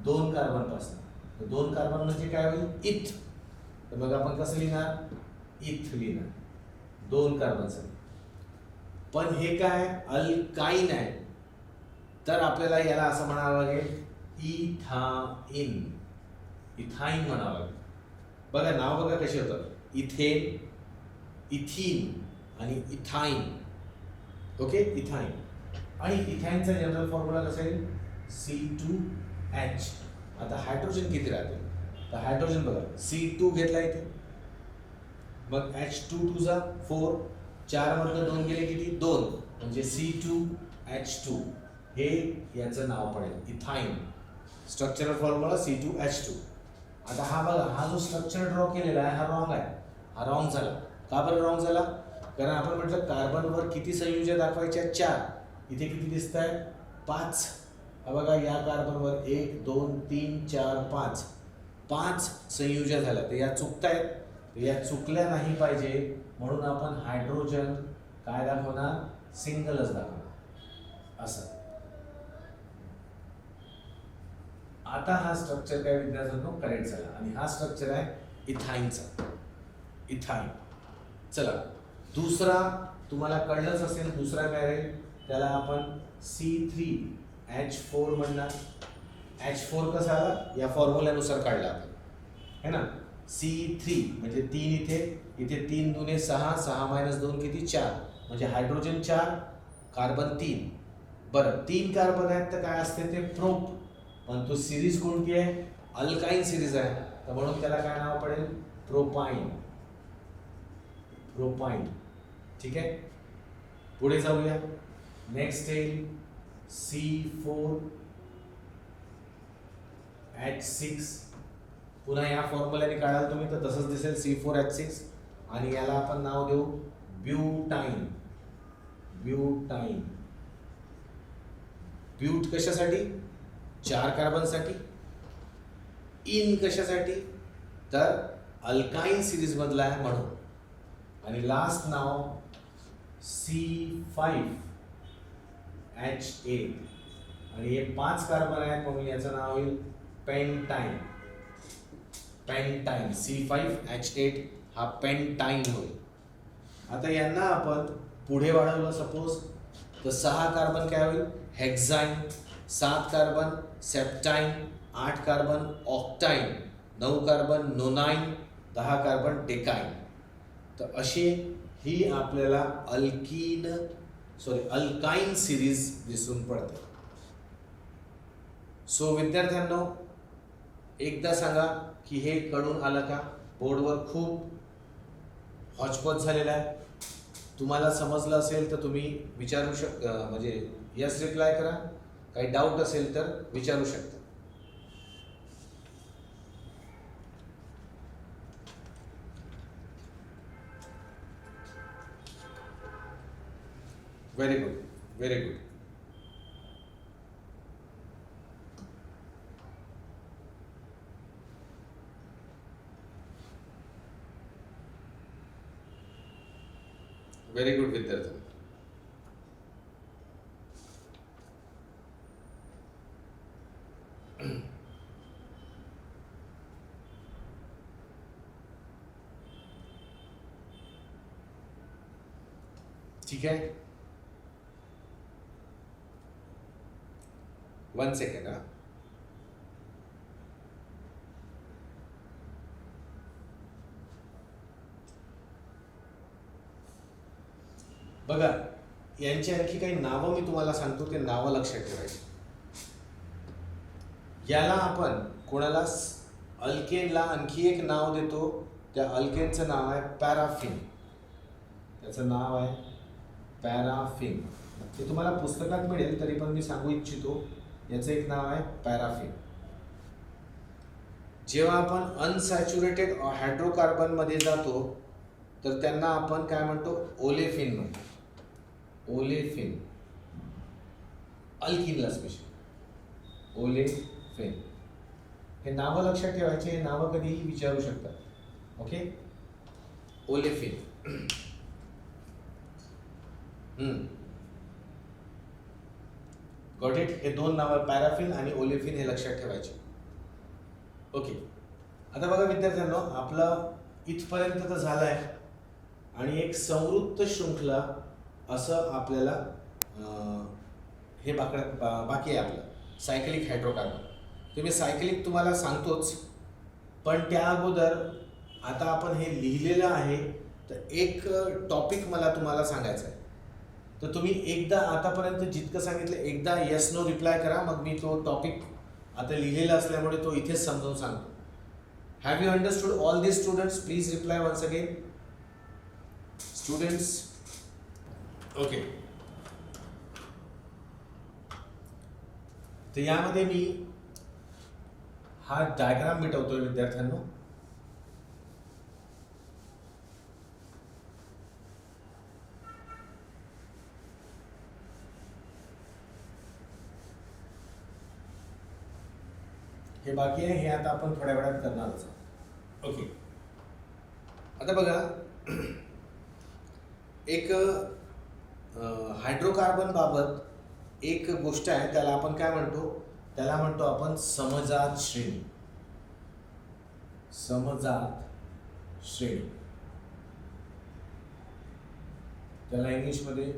A: 2 कार्बनपासून. तर 2 कार्बन म्हणजे काय होईल, इथ. तर मग आपण कसं लिहिणार, इथ लिहिणार 2 कार्बनसाठी. पण हे काय अल्काईन आहे, तर आपल्याला याला असं म्हणावं लागेल इथाईन म्हणावं लागेल. बघा नाव बघा कसे होतात, इथेन, इथीन आणि इथाईन. ओके, इथाईन. आणि इथाईनचा जनरल फॉर्म्युला कसा येईल, C2H. आता हायड्रोजन किती राहते, तर हायड्रोजन बघा C2 घेतला इथे, मग H2 4, 4 मधनं 2 गेले किती, 2, म्हणजे C2H2. हे याचं नाव पडेल इथाईन. Structural formula C2H2. आता हा बघा, हा जो स्ट्रक्चर ड्रॉ केलेला आहे हा रॉंग आहे. हा रॉंग झाला. का बरं रॉंग झाला, कारण आपण म्हटलं कार्बनवर किती संयुजा दाखवायच्या, 4. इथे किती दिसत आहे, 5. हा बघा, या कार्बनवर 1 2 3 4 5 संयुजा झाल्या. तर या चुकतायत, तर या चुकल्या नाही पाहिजे म्हणून आपण हायड्रोजन काय दाखवणार, सिंगलच दाखवणार असं. आता हा स्ट्रक्चर काय विद्यार्थ्यांनो करेक्ट झाला आणि हा स्ट्रक्चर आहे इथाईनचा. इथाईन. चला दुसरा तुम्हाला कळलंच असेल, दुसरा काय राहील त्याला आपण C3H4 म्हणणार. H4 कसा आला या फॉर्म्युल्यानुसार काढला आपण है ना. C3 म्हणजे 3 इथे, इथे 3 दुने 6, 6 - 2 किती 4, म्हणजे हायड्रोजन 4 कार्बन 3. बरं 3 कार्बन आहेत तर काय असते ते प्रोप, पण तो सिरीज कोणती आहे अल्काईन सिरीज आहे, तर म्हणून त्याला काय नाव पडेल प्रोपाईन. प्रोपाईन. ठीक आहे. पुढे जाऊया. नेक्स्ट येईल C4H6. पुन्हा या फॉर्म्युल्याने काढाल तुम्ही तर तसंच दिसेल C4H6 आणि याला आपण नाव देऊ ब्यूटाईन. ब्यूटाईन. ब्यूट कशासाठी 4 कार्बनसाठी, इन कशासाठी तर अल्काईन सिरीज मधला आहे म्हणून. आणि लास्ट नाव C5H8 आणि हे 5 कार्बन आहेत म्हणून याचं नाव होईल पेंटाईन. पेंटाईन. C5H8 हा पेंटाईन होईल. आता यांना आपण पुढे वाढवलं सपोज तर 6 कार्बन काय होईल हेक्साईन, 7 कार्बन सेप्टाईन, 8 कार्बन ऑक्टाईन, 9 कार्बन नोनाईन, 10 कार्बन डेकाईन. तर अशी ही आपल्याला अल्काईन सिरीज दिसून पडते. सो विद्यार्थ्यांनो एकदा सांगा की हे कळून आलं का. बोर्डवर खूप हॉचपॉच झालेला आहे. तुम्हाला समजलं असेल तर तुम्ही विचारू म्हणजे यस रिप्लाय करा. काही डाऊट असेल तर विचारू शकता. Very good. Very good. Very good विद्यार्थी. ठीक आहे. 1 सेकंड हा. बघा यांची आणखी काही नावं मी तुम्हाला सांगतो, ते नावं लक्षात ठेवायची. याला आपण कोणाला अल्केनला आणखी एक नाव देतो. त्या अल्केनचं नाव आहे पॅराफिन. त्याचं नाव आहे पॅराफिन. ते तुम्हाला पुस्तकात मिळेल तरी पण मी सांगू इच्छितो. याचं एक नाव आहे पॅराफिन. जेव्हा आपण अनसॅच्युरेटेड हायड्रोकार्बन मध्ये जातो तर त्यांना आपण काय म्हणतो ओलेफिन म्हणतो. ओलेफिन. अल्किनला स्पेशल ओलेफिन. हे नावं लक्षात ठेवायचे. हे नावं कधीही विचारू शकतात. ओके. ओलेफिन. Got it. हे 2 नावं पॅराफिन आणि ओलेफिन हे लक्षात ठेवायचे. ओके. आता बघा विद्यार्थ्यांनो आपलं इथपर्यंत तर झालं आहे आणि एक संवृत्त शृंखला असं आपल्याला हे बाकी आहे आपलं सायक्लिक हायड्रोकार्बन. तुम्ही सायक्लिक तुम्हाला सांगतोच, पण त्या अगोदर आता आपण हे लिहिलेलं आहे तर एक टॉपिक मला तुम्हाला सांगायचा आहे. तर तुम्ही एकदा आतापर्यंत जितकं सांगितलं एकदा येस नो रिप्लाय करा. मग मी तो टॉपिक आता लिहिलेला असल्यामुळे तो इथेच समजावून सांगतो. Have you understood all this students? Please reply once again students. Okay. तर यामध्ये मी हा डायग्राम मिटवतोय विद्यार्थ्यांनो. हे बाकी आहे. हे आता आपण थोड्या वेळात करणारच. ओके. आता बघा एक हायड्रोकार्बन बाबत एक गोष्ट आहे, त्याला आपण काय म्हणतो, त्याला म्हणतो आपण समजात श्रेणी. समजात श्रेणी, त्याला इंग्लिशमध्ये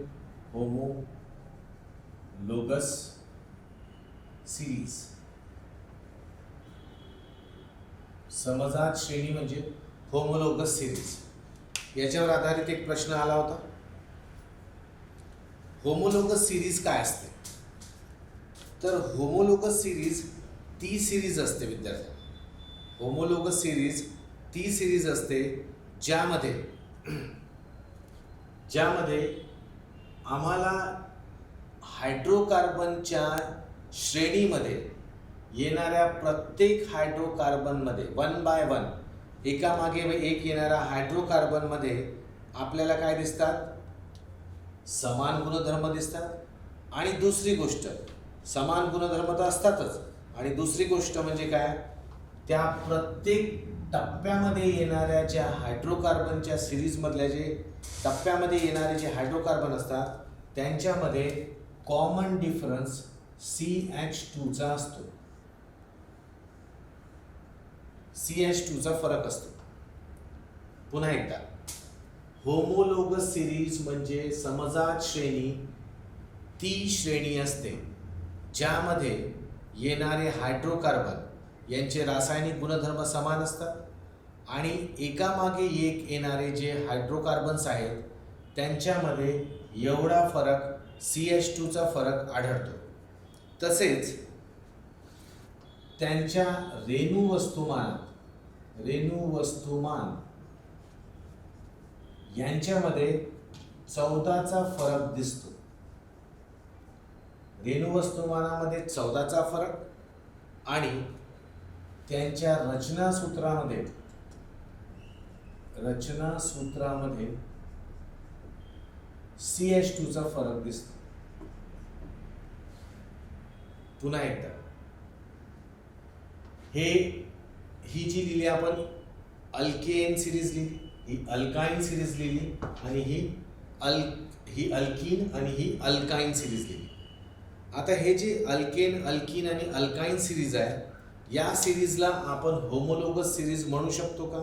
A: होमोलोगस सिरीज. समजात श्रेणी म्हणजे होमोलोगस सिरीज. याच्यावर आधारित एक प्रश्न आला होता. होमोलोगस सिरीज काय असते? तर होमोलोगस सिरीज ती सिरीज असते विद्यार्थी. होमोलोगस सिरीज ती सिरीज असते ज्यामध्ये आम्हाला हायड्रोकार्बनच्या श्रेणीमध्ये येणाऱ्या प्रत्येक हायड्रोकार्बनमध्ये 1 बाय 1 एकामागे एक येणाऱ्या हायड्रोकार्बनमध्ये आपल्याला काय दिसतात? समान गुणधर्म दिसतात. आणि दुसरी गोष्ट, समान गुणधर्म तर असतातच, आणि दुसरी गोष्ट म्हणजे काय, त्या प्रत्येक टप्प्यामध्ये येणाऱ्या ज्या हायड्रोकार्बनच्या सिरीजमधल्या जे टप्प्यामध्ये येणारे जे हायड्रोकार्बन असतात त्यांच्यामध्ये कॉमन डिफरन्स CH2चा असतो. CH2चा फरक असतो. पुन्हा एकदा, होमोलोगस सिरीज म्हणजे समजात श्रेणी ती श्रेणी असते ज्यामध्ये येणारे हायड्रोकार्बन यांचे रासायनिक गुणधर्म समान असतात आणि एकामागे एक येणारे जे हायड्रोकार्बन्स आहेत त्यांच्यामध्ये एवढा फरक CH2चा फरक आढळतो. तसेच त्यांच्या रेणू वस्तुमान यांच्यामध्ये 14चा फरक दिसतो. रेणू वस्तुमानामध्ये 14चा फरक आणि त्यांच्या रचनासूत्रामध्ये CH2चा फरक दिसतो. पुन्हा एकदा, ही जी लिहिली आपण अल्केन सिरीज लिहिली, ही अल्काइन सिरीज लिहिली आणि ही अल्कीन आणि ही अल्काइन सिरीज लिहिली. आता हे जे अल्केन, अल्कीन आणि अल्काइन सिरीज आहे, या सिरीजला आपण होमोलोगस सिरीज म्हणू शकतो का?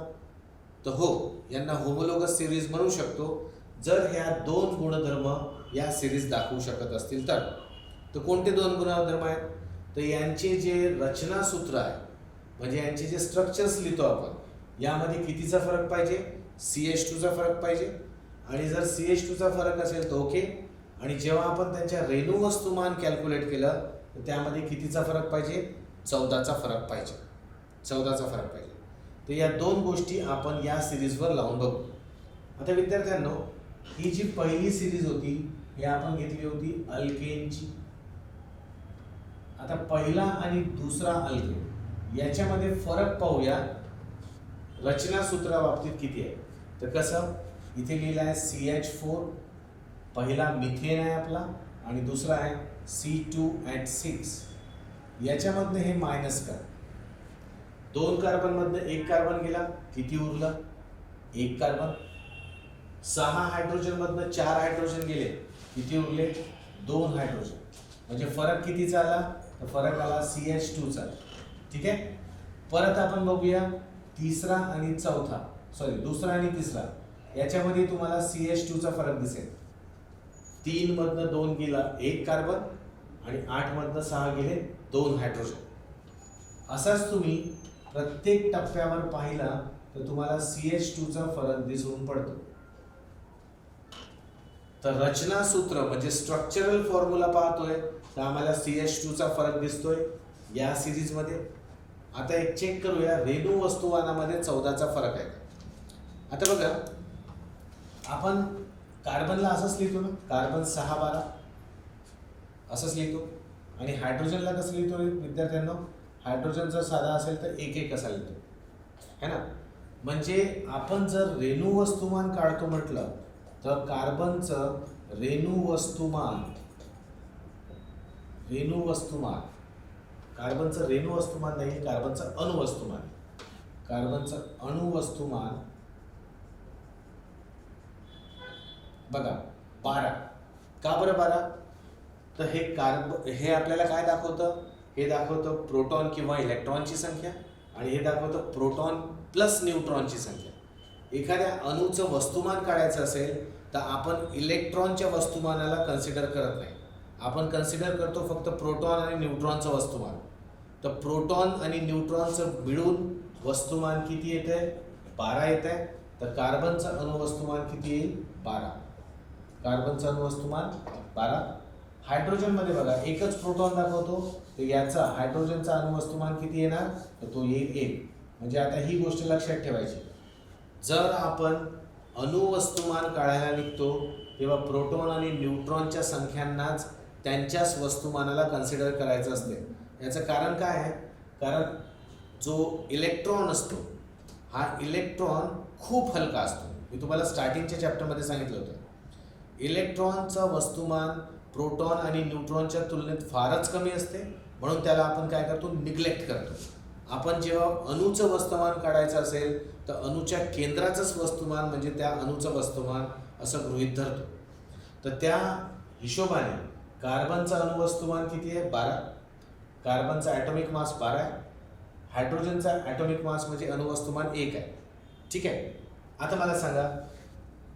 A: तर हो, यांना होमोलोगस सिरीज म्हणू शकतो जर ह्या दोन गुणधर्म या सिरीज दाखवू शकत असतील तर. कोणते दोन गुणधर्म आहेत? तर यांचे जे रचनासूत्र आहे, म्हणजे यांचे जे स्ट्रक्चर्स लिहितो आपण, यामध्ये कितीचा फरक पाहिजे? CH2चा फरक पाहिजे. आणि जर CH2चा फरक असेल तर ओके. आणि जेव्हा आपण त्यांच्या रेणू वस्तुमान कॅल्क्युलेट केलं तर त्यामध्ये कितीचा फरक पाहिजे? 14चा फरक पाहिजे. 14चा फरक पाहिजे. तर या दोन गोष्टी आपण या सिरीजवर लावून बघू. आता विद्यार्थ्यांनो, ही जी पहिली सिरीज होती ही आपण घेतली होती अल्केनची. आता पहिला आणि दुसरा अल्केन याच्यामध्ये फरक पाहूया रचना बाबतीत किती आहे. तर कसं, इथे लिहिलं आहे CH4, पहिला मिथेन आहे आपला आणि दुसरा आहे C2H6. याच्यामधनं हे मायनस करा. 2 कार्बनमधनं 1 कार्बन गेला, किती उरलं? 1 कार्बन. 6 हायड्रोजनमधनं 4 हायड्रोजन गेले, किती उरले? 2 हायड्रोजन. म्हणजे फरक कितीचा आला? तर फरक आला CH2चा. ठीक आहे. परत आपण बघूया दुसरा आणि तिसरा याच्यामध्ये तुम्हाला CH2चा फरक दिसेल. 3 मधनं 2 गेला 1 कार्बन आणि 8 मधनं 6 गेले 2 हायड्रोजन. असाच तुम्ही प्रत्येक टप्प्यावर पाहिला तर तुम्हाला CH2चा फरक दिसून पडतो. तर रचनासूत्र म्हणजे स्ट्रक्चरल फॉर्म्युला पाहतोय तर आम्हाला CH2चा फरक दिसतोय या सिरीज मध्ये. आता एक चेक करूया, रेणू वस्तुमानामध्ये 14चा फरक आहे. आता बघा, आपण कार्बनला असंच लिहितो ना, कार्बन 6 12 असंच लिहितो. आणि हायड्रोजनला कसं लिहितो विद्यार्थ्यांनो? हायड्रोजन जर साधा असेल तर 1 1 असा लिहितो, है ना. म्हणजे आपण जर रेणू वस्तुमान काढतो म्हटलं तर कार्बनचं रेणू वस्तुमान, कार्बनचं रेणू वस्तुमान नाही, कार्बनचं अणुवस्तुमान. कार्बनचं अणुवस्तुमान बघा 12. का बरं 12? तर हे आपल्याला काय दाखवतं? हे दाखवतं प्रोटॉन किंवा इलेक्ट्रॉनची संख्या आणि हे दाखवतं प्रोटॉन प्लस न्यूट्रॉनची संख्या. एखाद्या अणूचं वस्तुमान काढायचं असेल तर आपण इलेक्ट्रॉनच्या वस्तुमानाला कन्सिडर करत नाही, आपण कन्सिडर करतो फक्त प्रोटॉन आणि न्यूट्रॉनचं वस्तुमान. तर प्रोटॉन आणि न्यूट्रॉनचं मिळून वस्तुमान किती येत आहे? 12 येत आहे. तर कार्बनचं अणुवस्तुमान किती येईल? 12. कार्बनचं अणुवस्तुमान 12. हायड्रोजनमध्ये बघा एकच प्रोटॉन दाखवतो, तर याचा हायड्रोजनचा अणुवस्तुमान किती येणार? तर तो येईल 1. म्हणजे आता ही गोष्ट लक्षात ठेवायची, जर आपण अणुवस्तुमान काढायला निघतो तेव्हा प्रोटॉन आणि न्यूट्रॉनच्या संख्यांनाच त्यांच्याच वस्तुमानाला कन्सिडर करायचं असते. याचं कारण काय आहे? कारण जो इलेक्ट्रॉन असतो हा इलेक्ट्रॉन खूप हलका असतो. मी तुम्हाला स्टार्टिंगच्या चॅप्टरमध्ये सांगितलं होतं, इलेक्ट्रॉनचं वस्तुमान प्रोटॉन आणि न्यूट्रॉनच्या तुलनेत फारच कमी असते, म्हणून त्याला आपण काय करतो? निग्लेक्ट करतो. आपण जेव्हा अणूचं वस्तुमान काढायचं असेल तर अणूच्या केंद्राचंच वस्तुमान म्हणजे त्या अणूचं वस्तुमान असं गृहीत धरतो. तर त्या हिशोबाने कार्बनचं अणुवस्तुमान किती आहे? 12. कार्बनचा ॲटॉमिक मास 12 आहे. हायड्रोजनचा ॲटॉमिक मास म्हणजे अणुवस्तुमान 1 आहे. ठीक आहे. आता मला सांगा,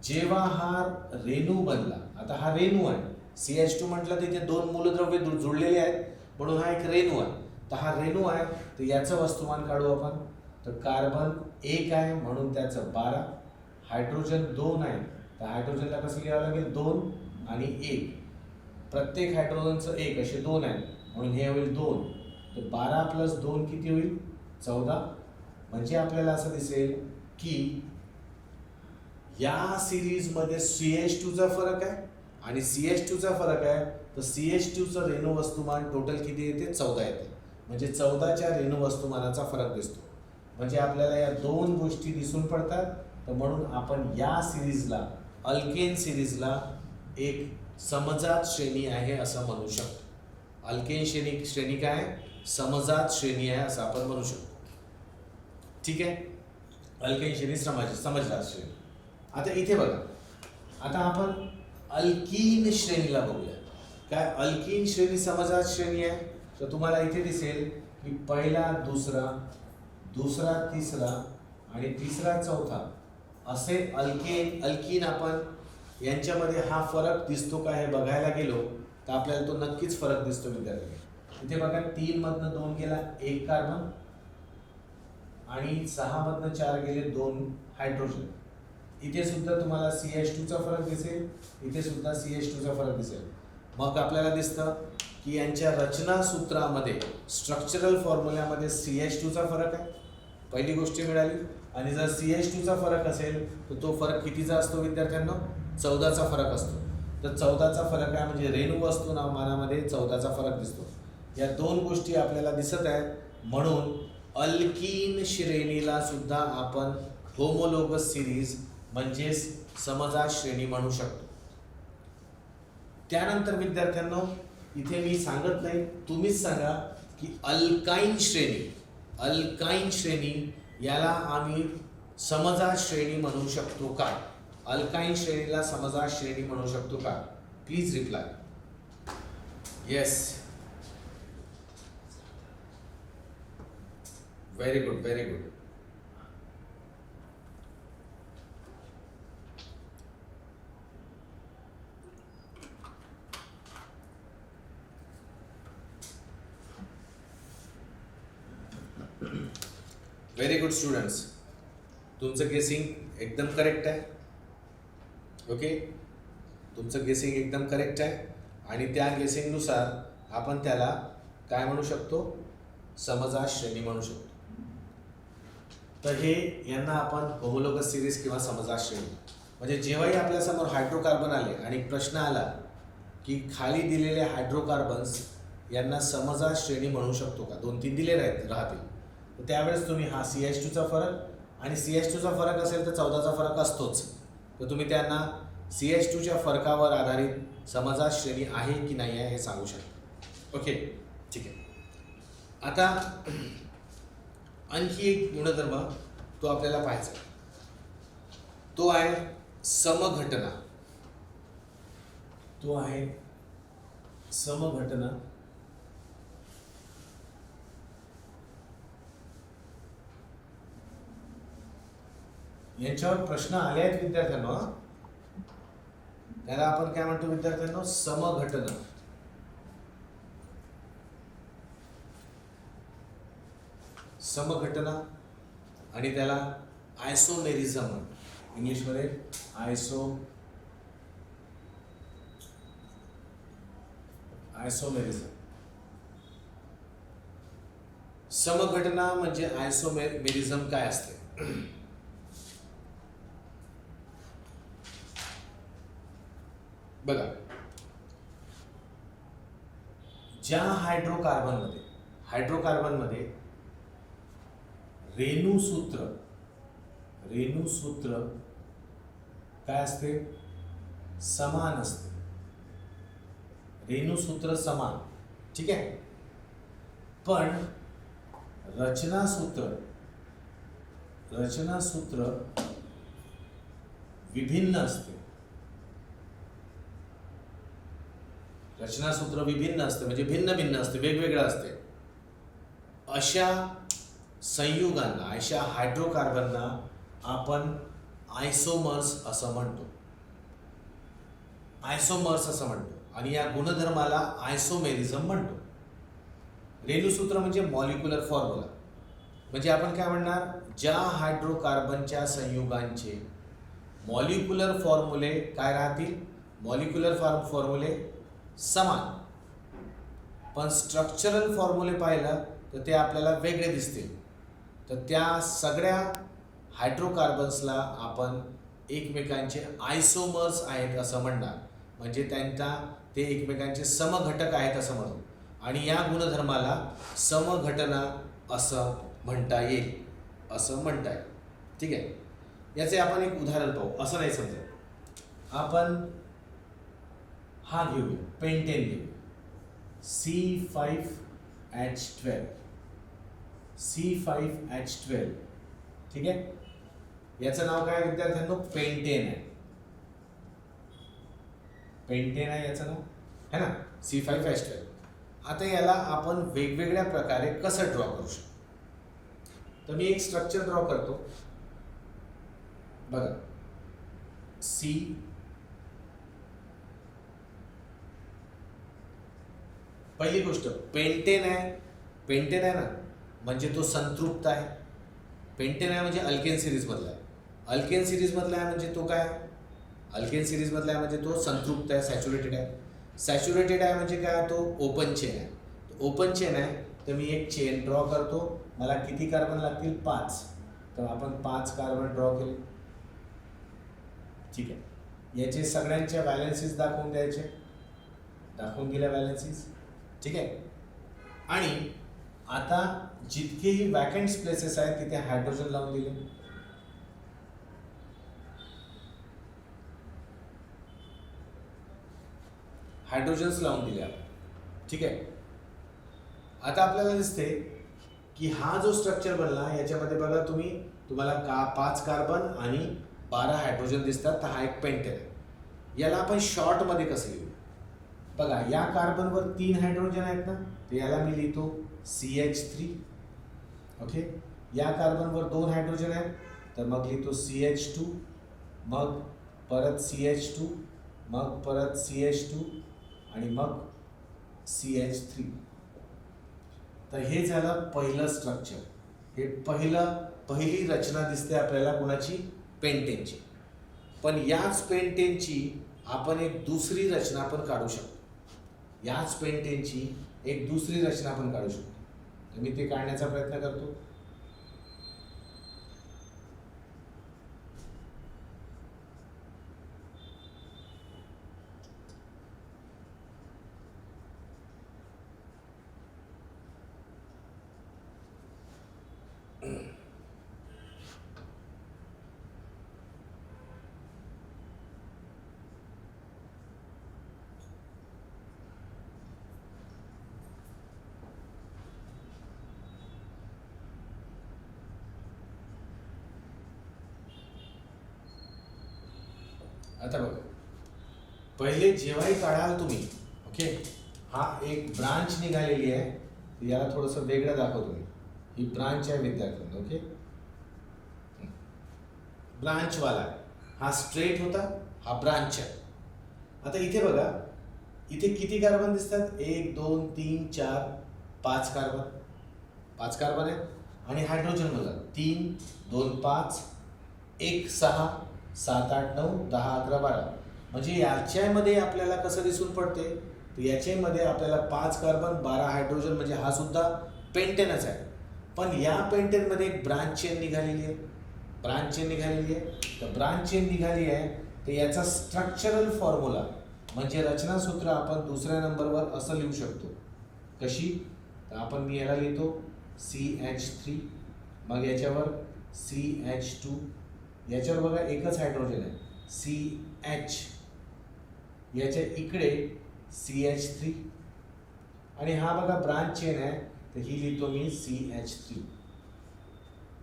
A: जेव्हा हा रेणू बनला, आता हा रेणू आहे, CH2 म्हटलं तर इथे 2 मूलद्रव्ये जुळलेले आहेत म्हणून हा एक रेणू आहे. तर हा रेणू आहे, तर याचं वस्तुमान काढू आपण. तर कार्बन 1 आहे म्हणून त्याचं 12. हायड्रोजन 2 आहे, तर हायड्रोजनला कसं लिहावं लागेल? 2 आणि 1. प्रत्येक हायड्रोजनचं 1 असे 2 आहे म्हणून हे होईल 2. तर 12 + 2 किती होईल? 14. म्हणजे आपल्याला असं दिसेल की या सिरीजमध्ये CH2चा फरक आहे आणि CH2चा फरक आहे, तर CH2चं रेणू वस्तुमान टोटल किती येते? 14 येते. म्हणजे 14च्या रेणू वस्तुमानाचा फरक दिसतो. म्हणजे आपल्याला या 2 गोष्टी दिसून पडतात. तर म्हणून आपण या सिरीजला, अल्केन सिरीजला एक समजात श्रेणी आहे असं म्हणू शकतो. अल्केन श्रेणी काय आहे? समजात श्रेणी आहे असं आपण म्हणू शकतो. ठीक आहे. अल्केन श्रेणी समजात श्रेणी. आता इथे बघा, आता आपण अल्कीन श्रेणीला बघूया. काय अल्कीन श्रेणी समजात श्रेणी आहे? तर तुम्हाला इथे दिसेल की पहिला दुसरा, दुसरा तिसरा आणि तिसरा चौथा असे अल्कीन आपण यांच्यामध्ये हा फरक दिसतो का हे बघायला गेलो तर आपल्याला तो नक्कीच फरक दिसतो विद्यार्थी. इथे बघा 3 मधनं 2 गेला 1 कार्बन आणि 6 मधनं 4 गेले 2 हायड्रोजन. इथे सुद्धा तुम्हाला CH2चा फरक दिसेल, इथे सुद्धा CH2चा फरक दिसेल. मग आपल्याला दिसतं की यांच्या रचना सूत्रामध्ये, स्ट्रक्चरल फॉर्म्युल्यामध्ये CH2चा फरक आहे, पहिली गोष्ट मिळाली. आणि जर CH2चा फरक असेल तर तो फरक कितीचा असतो विद्यार्थ्यांना? 14चा फरक असतो. तर 14चा फरक आहे म्हणजे रेणू वस्तुमानामध्ये 14चा फरक दिसतो. या 2 गोष्टी आपल्याला दिसत आहेत म्हणून अल्कीन श्रेणीला सुद्धा आपण होमोलोगस सिरीज म्हणजेच समजात श्रेणी म्हणू शकतो. त्यानंतर विद्यार्थ्यांनो इथे मी सांगत नाही, तुम्हीच सांगा की अल्काईन श्रेणी याला आम्ही समजात श्रेणी म्हणू शकतो का? अल्काईन श्रेणीला समजात श्रेणी म्हणू शकतो का? Please reply. Yes, very good, very good. Very good students, तुमचं गेसिंग एकदम करेक्ट आहे. ओके, तुमचं गेसिंग एकदम करेक्ट आहे आणि त्या गेसिंगनुसार आपण त्याला काय म्हणू शकतो? समजात श्रेणी म्हणू शकतो. तर हे यांना आपण होमोलोगस सिरीज किंवा समजात श्रेणी म्हणजे जेव्हाही आपल्यासमोर हायड्रोकार्बन आले आणि प्रश्न आला की खाली दिलेले हायड्रोकार्बन्स यांना समजात श्रेणी म्हणू शकतो का? 2-3 दिले राहतील. तर त्यावेळेस तुम्ही हा CH2चा फरक आणि CH2चा फरक असेल तर 14चा फरक असतोच. तर तुम्ही त्यांना CH2च्या फरकावर आधारित समजात श्रेणी आहे की नाही आहे हे सांगू शकता. ओके, ठीक आहे. आता आणखी एक गुणधर्म तो आपल्याला पाहायचा, तो आहे समघटना. तो आहे समघटना यांच्यावर प्रश्न आले आहेत विद्यार्थ्यांना, त्याला आपण काय म्हणतो विद्यार्थ्यांना, समघटना. समघटना आणि त्याला आयसोमेरिझम, इंग्लिश मध्ये आयसोमेरिझम. समघटना म्हणजे आयसोमेरिझम काय असते? बघा, ज्या हायड्रोकार्बन मध्ये रेणुसूत्र काय असते? समान असते. रेणुसूत्र समान, ठीक आहे. पण रचनासूत्र विभिन्न असते. रचनासूत्र विभिन्न असते म्हणजे भिन्न असते, वेगवेगळं असते. अशा संयुगांना, अशा हायड्रोकार्बनना आपण आयसोमर्स असं म्हणतो. आणि या गुणधर्माला आयसोमेरिझम म्हणतो. रेणुसूत्र म्हणजे मॉलिक्युलर फॉर्म्युला, म्हणजे आपण काय म्हणणार, ज्या हायड्रोकार्बनच्या संयुगांचे मॉलिक्युलर फॉर्म्युले काय राहतील? मॉलिक्युलर फॉर्म्युले समान, पण स्ट्रक्चरल फॉर्म्युले पाहिलं तर ते आपल्याला वेगळे दिसतील. तर त्या सगळ्या हायड्रोकार्बन्सला आपण एकमेकांचे आयसोमर्स आहेत असं म्हणणार, म्हणजे ते एकमेकांचे समघटक आहेत असं म्हणू. आणि या गुणधर्माला समघटना असं म्हणता येईल. ठीक आहे. याचे आपण एक उदाहरण पाहू. असं नाही समजत, आपण हा घेऊया, पेंटेन घेऊया, C5H12. ठीक आहे. याचं नाव काय विद्यार्थ्यांनो? पेंटेन आहे याचं नाव, है ना, C5H12. आता याला आपण वेगवेगळ्या प्रकारे कसं ड्रॉ करू शकतो? तर मी एक स्ट्रक्चर ड्रॉ करतो. बघा, पहिली गोष्ट, पेंटेन आहे ना, म्हणजे तो संतृप्त आहे. पेंटेन आहे म्हणजे अल्केन सिरीज मधला आहे. अल्केन सिरीज मधला आहे म्हणजे तो काय? अल्केन सिरीज मधला आहे म्हणजे तो संतृप्त आहे, सॅच्युरेटेड आहे. सॅच्युरेटेड आहे म्हणजे काय? तो ओपन चेन आहे. ओपन चेन आहे तर मी एक चेन ड्रॉ करतो. मला किती कार्बन लागतील? 5. तर आपण 5 कार्बन ड्रॉ केले. ठीक आहे. याचे सगळ्यांच्या व्हॅलेन्सीज दाखवून द्यायचे, दाखवून दिल्या व्हॅलेन्सीज. ठीक आहे. आणि आता जितकेही वॅकंट प्लेसेस आहेत तिथे हायड्रोजन लावून दिले. हायड्रोजन्स लावून दिले. ठीक आहे. आता आपल्याला दिसते की हा जो स्ट्रक्चर बनला याच्यामध्ये बघा तुम्हाला 5 कार्बन आणि 12 हायड्रोजन दिसतात. तर हा एक पेंटेन आहे. याला आपण शॉर्ट मध्ये कसं लिहू? बघा, या कार्बनवर 3 हायड्रोजन आहेत ना, तर याला मी लिहितो CH3. ओके. या कार्बनवर 2 हायड्रोजन आहेत तर मग लिहितो CH2, मग परत CH2, मग परत CH2 आणि मग CH3. तर हे झालं पहिलं स्ट्रक्चर. हे पहिली रचना दिसते आपल्याला कोणाची? पेंटेनची. पण याच पेंटेनची आपण एक दुसरी रचना पण काढू शकतो. तर मी ते काढण्याचा प्रयत्न करतो. आता बघा, पहिले जेव्हाही काढाल तुम्ही, ओके, हा एक ब्रांच निघालेली आहे, याला थोडंसं वेगळं दाखवतो मी. ही ब्रांच आहे विद्यार्थ्यांना, ओके, ब्रांचवाला. हा स्ट्रेट होता, हा ब्रांच आहे. आता इथे बघा, इथे किती कार्बन दिसतात? 1 2 3 4 5 कार्बन, 5 कार्बन आहे. आणि हायड्रोजन बघा, 3 2 5 1 6 7 8 9 10 11 12. म्हणजे याच्यामध्ये आपल्याला कसं दिसून पडते, तर याच्यामध्ये आपल्याला 5 कार्बन 12 हायड्रोजन, म्हणजे हा सुद्धा पेंटेनच आहे. पण या पेंटेनमध्ये एक ब्रांच चेन निघालेली आहे, ब्रांच चेन निघालेली आहे. तर ब्रांच चेन निघाली आहे, तर याचा स्ट्रक्चरल फॉर्म्युला म्हणजे रचनासूत्र आपण दुसऱ्या नंबरवर असं लिहू शकतो. कशी? तर आपण मी याला लिहितो CH3, मग याच्यावर CH2, याच्यावर बघा एकच हायड्रोजन आहे CH, याच्या इकडे CH3, आणि हा बघा ब्रांच चेन आहे, तर ही लिहितो मी CH3.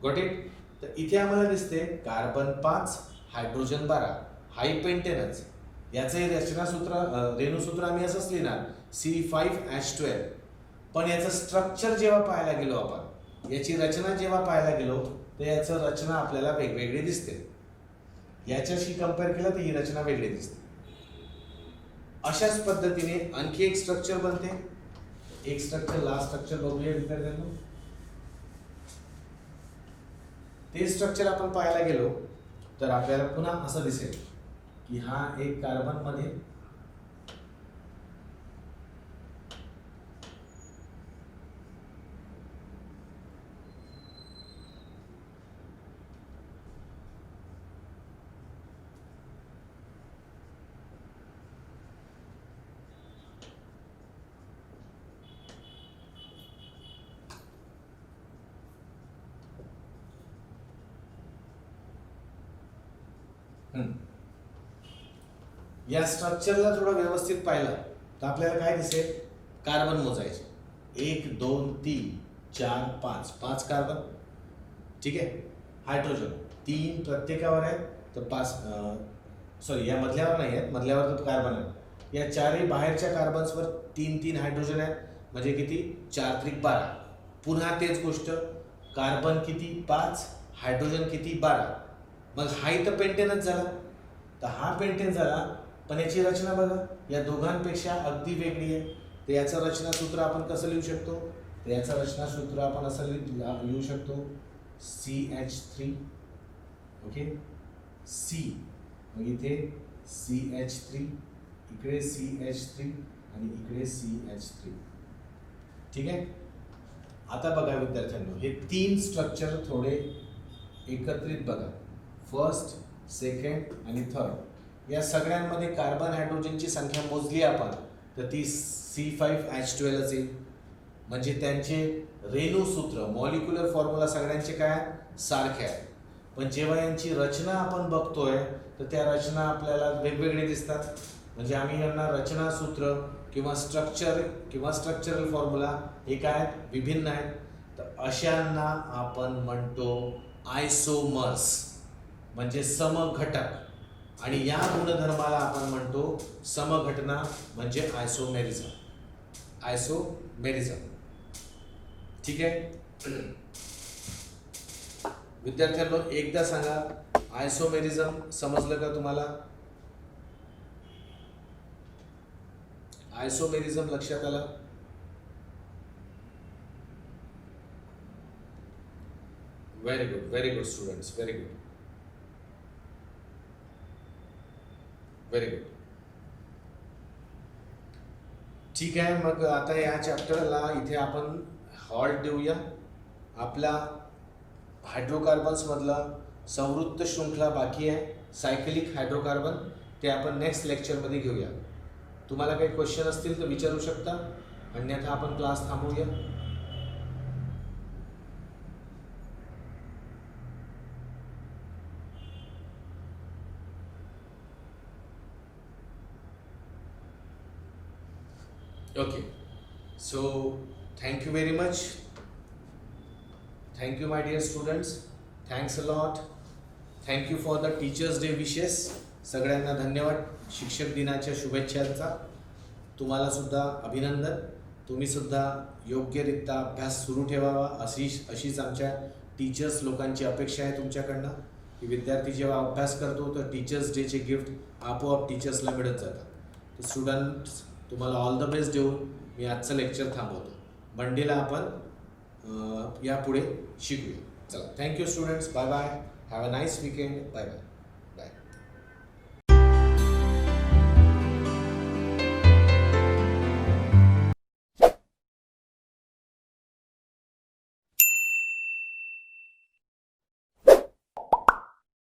A: Got it? तर इथे आम्हाला दिसते कार्बन 5 हायड्रोजन 12, हाय पेंटेनच. याचंही रचनासूत्र रेणूसूत्र आम्ही असंच लिहिणार C5H12. पण याचं स्ट्रक्चर जेव्हा पाहायला गेलो आपण, याची रचना जेव्हा पाहायला गेलो, तर याचं रचना आपल्याला वेगवेगळी दिसते. याच्याशी कंपेअर केलं तर ही रचना वेगळी दिसते. अशाच पद्धतीने आणखी एक स्ट्रक्चर बनते. एक स्ट्रक्चर, लास्ट स्ट्रक्चर बघूया विद्यार्थ्यांनो. ते स्ट्रक्चर आपण पाहायला गेलो तर आपल्याला पुन्हा असं दिसेल की हा एक कार्बन मध्ये या स्ट्रक्चरला थोडं व्यवस्थित पाहिलं तर आपल्याला काय दिसेल? कार्बन मोजायचे 1 2 3 4 5, 5 कार्बन, ठीक आहे. हायड्रोजन 3 प्रत्येकावर आहेत, तर 5, सॉरी या मधल्यावर नाही आहेत, मधल्यावर तर कार्बन आहे. या चारही बाहेरच्या कार्बन्सवर 3 3 हायड्रोजन आहेत, म्हणजे किती? 4 त्रिक 12. पुन्हा तेच गोष्ट, कार्बन किती? 5, हायड्रोजन किती? 12. मग हा इथं पेंटेनच झाला, तर हा पेंटेन झाला, पण याची रचना बघा या दोघांपेक्षा अगदी वेगळी आहे. तर याचं रचनासूत्र आपण कसं लिहू शकतो? तर याचं रचनासूत्र आपण असं लिहू शकतो CH3, ओके, C, मग इथे CH3, इकडे CH3 आणि इकडे CH3, ठीक आहे. आता बघा विद्यार्थ्यांनो, हे 3 स्ट्रक्चर थोडे एकत्रित बघा. फर्स्ट, सेकंड आणि थर्ड, या सगळ्यांमध्ये कार्बन हायड्रोजनची संख्या मोजली आपण तर ती C5H12 असेल. म्हणजे त्यांचे रेणूसूत्र, मॉलिक्युलर फॉर्म्युला सगळ्यांचे काय सारखे आहे. पण जेव्हा यांची रचना आपण बघतोय तर त्या रचना आपल्याला वेगवेगळे दिसतात. म्हणजे आम्ही यांना रचनासूत्र किंवा स्ट्रक्चर किंवा स्ट्रक्चरल फॉर्म्युला हे काय विभिन्न आहेत. तर अशांना आपण म्हणतो आयसोमर्स, म्हणजे समघटक. आणि या गुणधर्माला आपण म्हणतो समघटना, म्हणजे आयसोमेरिझम. आयसोमेरिझम, ठीक आहे विद्यार्थ्यांनो. एकदा सांगा, आयसोमेरिझम समजलं का तुम्हाला? आयसोमेरिझम लक्षात आला? Very good, very good students, very good, very good. ठीक आहे, मग आता या चॅप्टरला इथे आपण हॉल्ट देऊया. आपला हायड्रोकार्बन्स मधला संवृत्त शृंखला बाकी आहे, सायक्लिक हायड्रोकार्बन, ते आपण नेक्स्ट लेक्चरमध्ये घेऊया. तुम्हाला काही क्वेश्चन असतील तर विचारू शकता, अन्यथा आपण क्लास थांबवूया. Okay, so thank you very much. Thank you, my dear students. Thanks a lot. Thank you for the Teachers' Day wishes. सगळ्यांना धन्यवाद. शिक्षक दिनाच्या शुभेच्छांचा तुम्हाला सुद्धा अभिनंदन. तुम्ही सुद्धा योग्यरित्या अभ्यास सुरू ठेवावा अशीच आमच्या टीचर्स लोकांची अपेक्षा आहे तुमच्याकडनं, की विद्यार्थी जेव्हा अभ्यास करतो तर टीचर्स डेचे गिफ्ट आपोआप टीचर्सला मिळत जातात. तर स्टुडंट्स, तुम्हाला ऑल द बेस्ट देऊन मी आजचं लेक्चर थांबवतो. मंडेला आपण यापुढे शिकूया. चला, thank you students. Bye bye. Have a nice weekend. Bye bye.